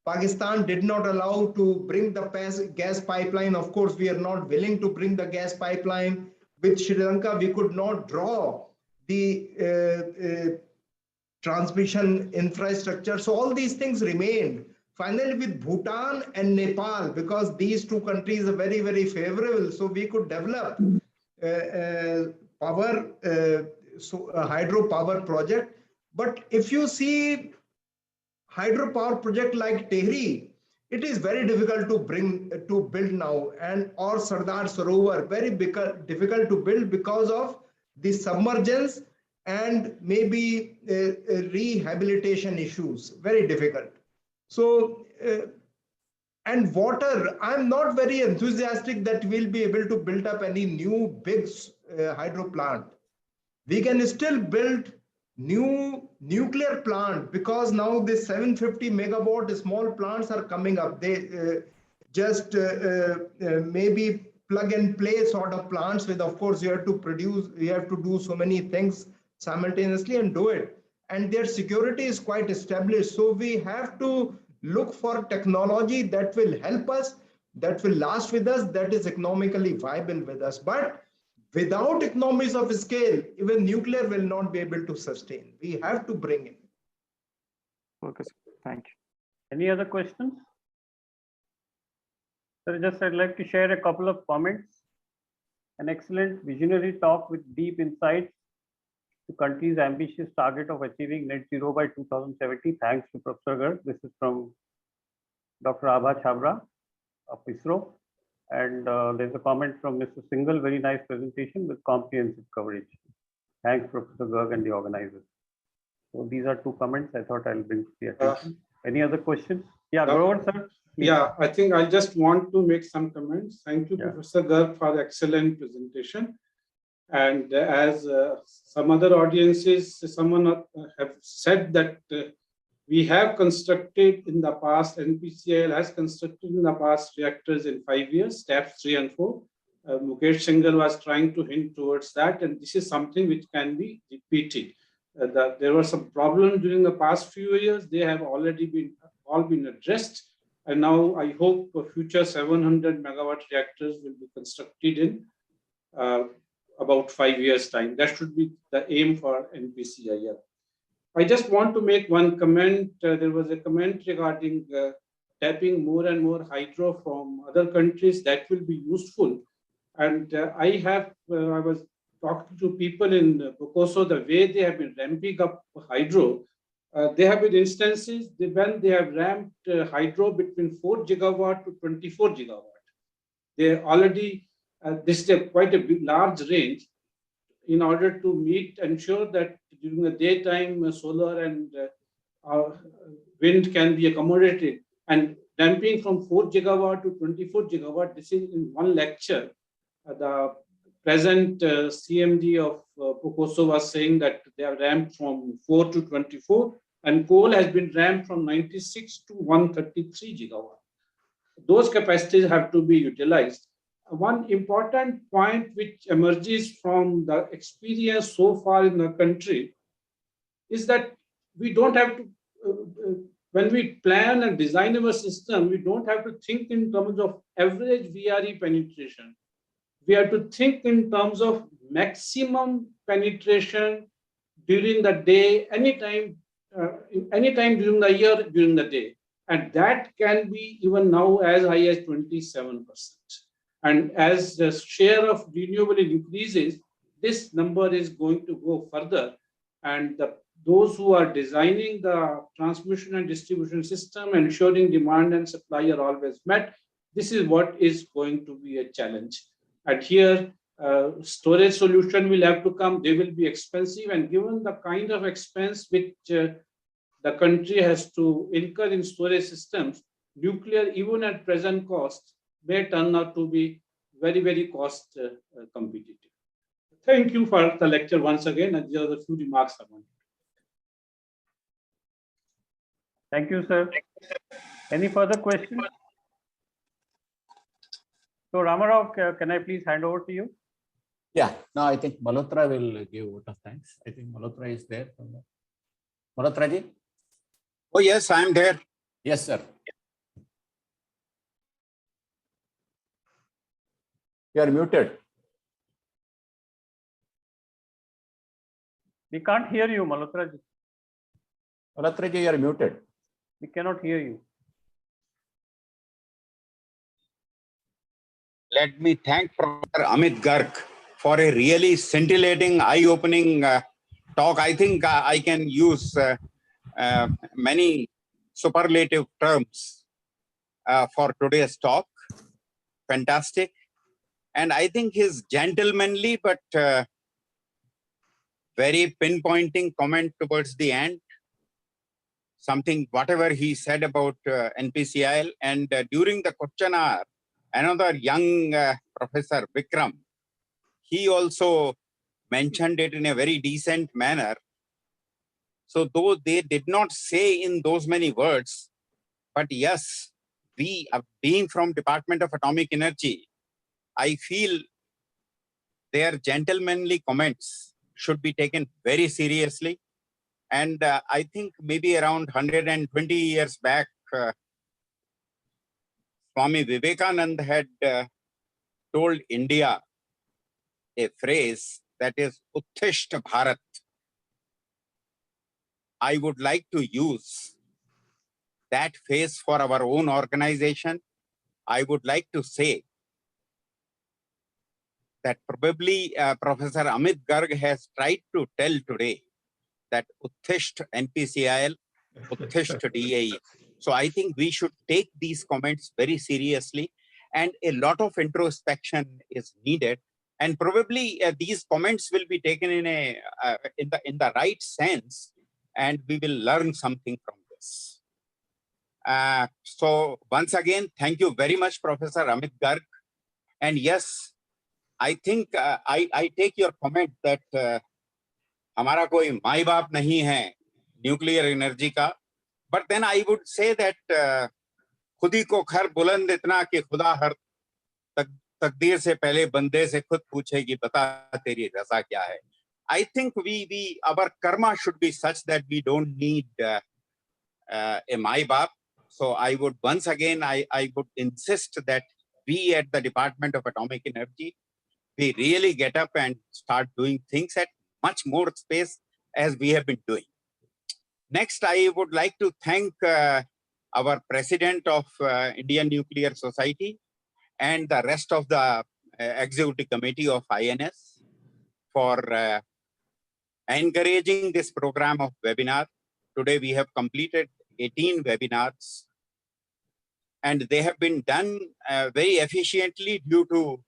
Pakistan did not allow to bring the gas pipeline. Of course, we are not willing to bring the gas pipeline. With Sri Lanka, we could not draw the transmission infrastructure. So all these things remained. Finally, with Bhutan and Nepal, because these two countries are very favorable, so we could develop hydropower project. But if you see hydropower project like Tehri, it is very difficult to build now, and or Sardar Sarovar, very difficult to build because of the submergence and maybe rehabilitation issues, very difficult. So and water, I'm not very enthusiastic that we'll be able to build up any new big hydro plant. We can still build new nuclear plant, because now the 750 megawatt small plants are coming up. They just maybe plug and play sort of plants with, of course, you have to do so many things simultaneously and do it. And their security is quite established. So we have to look for technology that will help us, that will last with us, that is economically viable with us. But without economies of scale, even nuclear will not be able to sustain. We have to bring in. Okay, sir. Thank you. Any other questions? Sir, I'd like to share a couple of comments. An excellent visionary talk with deep insights to country's ambitious target of achieving net zero by 2070. Thanks to Professor Garg. This is from Dr. Abha Chabra of ISRO. And there's a comment from Mr. Singhal, very nice presentation with comprehensive coverage. Thanks, Professor Garg and the organizers. So these are 2 comments I thought I'll bring to the attention. Any other questions? Yeah, go on, sir. Please. Yeah, I think I just want to make some comments. Thank you, Yeah. Professor Garg, for the excellent presentation. And as some other audiences, someone have said that we have constructed in the past, NPCIL has constructed in the past reactors in 5 years, steps 3 and 4. Mukesh Singhal was trying to hint towards that, and this is something which can be repeated. There were some problems during the past few years. They have already been addressed. And now I hope future 700 megawatt reactors will be constructed in about 5 years' time. That should be the aim for NPCIL. I just want to make one comment. There was a comment regarding tapping more and more hydro from other countries. That will be useful. And I was talking to people in Bokoso, the way they have been ramping up hydro. There have been instances when they have ramped hydro between 4 gigawatt to 24 gigawatt. They already, this is quite a big, large range in order to ensure that during the daytime, solar and wind can be accommodated. And ramping from 4 gigawatt to 24 gigawatt, this is in one lecture. The present CMD of Pocoso was saying that they have ramped from 4 to 24, and coal has been ramped from 96 to 133 gigawatt. Those capacities have to be utilized. One important point which emerges from the experience so far in the country is that we don't have to, when we plan and design our system, we don't have to think in terms of average VRE penetration. We have to think in terms of maximum penetration during the day, anytime during the year, during the day. And that can be even now as high as 27%. And as the share of renewable increases, this number is going to go further. And those who are designing the transmission and distribution system, ensuring demand and supply are always met, this is what is going to be a challenge. And here, storage solution will have to come. They will be expensive, and given the kind of expense which the country has to incur in storage systems, nuclear, even at present cost, may turn out to be very, very cost competitive. Thank you for the lecture once again, and these are the few remarks I want. Thank you, sir. Any further questions? So Ramarao, can I please hand over to you? Yeah, no, I think Malhotra will give vote of thanks. I think Malhotra is there. Malhotra ji? Oh, yes, I am there. Yes, sir. You are muted. We can't hear you, Malhotra ji. Malhotra ji, you are muted. We cannot hear you. Let me thank Professor Amit Garg for a really scintillating, eye-opening talk. I think I can use many superlative terms for today's talk. Fantastic. And I think his gentlemanly but very pinpointing comment towards the end, whatever he said about NPCIL, and during the question hour, another young professor, Vikram, he also mentioned it in a very decent manner. So though they did not say in those many words, but yes, we, being from Department of Atomic Energy, I feel their gentlemanly comments should be taken very seriously. And I think maybe around 120 years back, Swami Vivekananda had told India a phrase that is Uttishta Bharat. I would like to use that phrase for our own organization. I would like to say that probably Professor Amit Garg has tried to tell today that Uttishta NPCIL, Uttishta DAE. So I think we should take these comments very seriously, and a lot of introspection is needed. And probably these comments will be taken in the right sense, and we will learn something from this. So once again, thank you very much, Professor Amit Garg. And yes, I think I take your comment that हमारा कोई माई बाप नहीं है nuclear energy का, but then I would say that खुद ही को खर बुलंद इतना कि खुदा हर तकदीर से पहले बंदे से खुद पूछे कि बता तेरी रजा क्या है. I think our karma should be such that we don't need a my baap. So I would once again I would insist that we at the Department of Atomic Energy, we really get up and start doing things at much more space as we have been doing. Next, I would like to thank our president of Indian Nuclear Society and the rest of the executive committee of INS for encouraging this program of webinar. Today we have completed 18 webinars, and they have been done very efficiently due to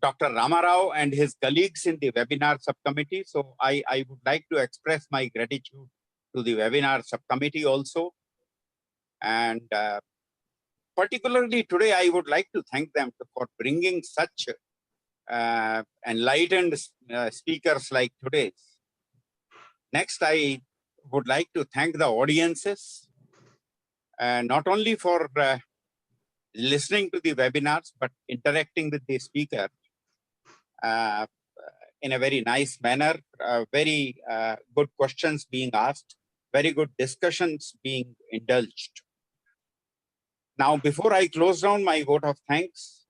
Dr. Ramarao and his colleagues in the webinar subcommittee. So I would like to express my gratitude to the webinar subcommittee also. And particularly today, I would like to thank them for bringing such enlightened speakers like today's. Next, I would like to thank the audiences, not only for listening to the webinars, but interacting with the speaker in a very nice manner, very good questions being asked, very good discussions being indulged. Now, before I close down my vote of thanks,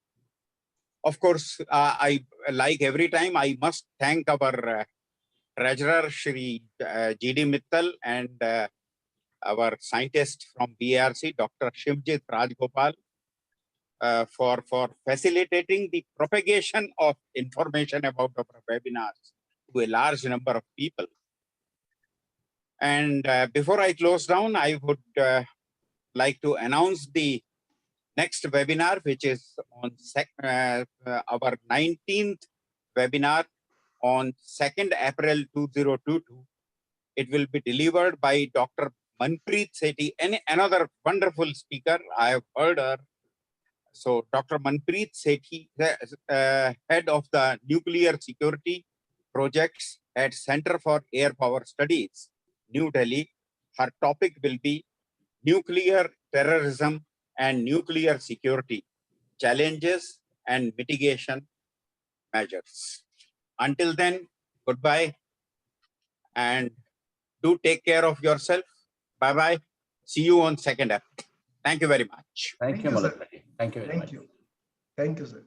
of course, I like every time, I must thank our treasurer, Shri G.D. Mittal, and our scientist from BARC, Dr. Shivjit Rajgopal, for facilitating the propagation of information about our webinars to a large number of people. And before I close down, I would like to announce the next webinar, which is on our 19th webinar on 2nd April 2022. It will be delivered by Dr. Manpreet Sethi, and another wonderful speaker. I have heard her. So Dr. Manpreet Sethi, head of the Nuclear Security Projects at Center for Air Power Studies, New Delhi. Her topic will be Nuclear Terrorism and Nuclear Security, Challenges and Mitigation Measures. Until then, goodbye, and do take care of yourself. Bye-bye. See you on 2nd April. Thank you very much. Thank you, sir. Malakpati. Thank you very much. Thank you. Thank you, sir.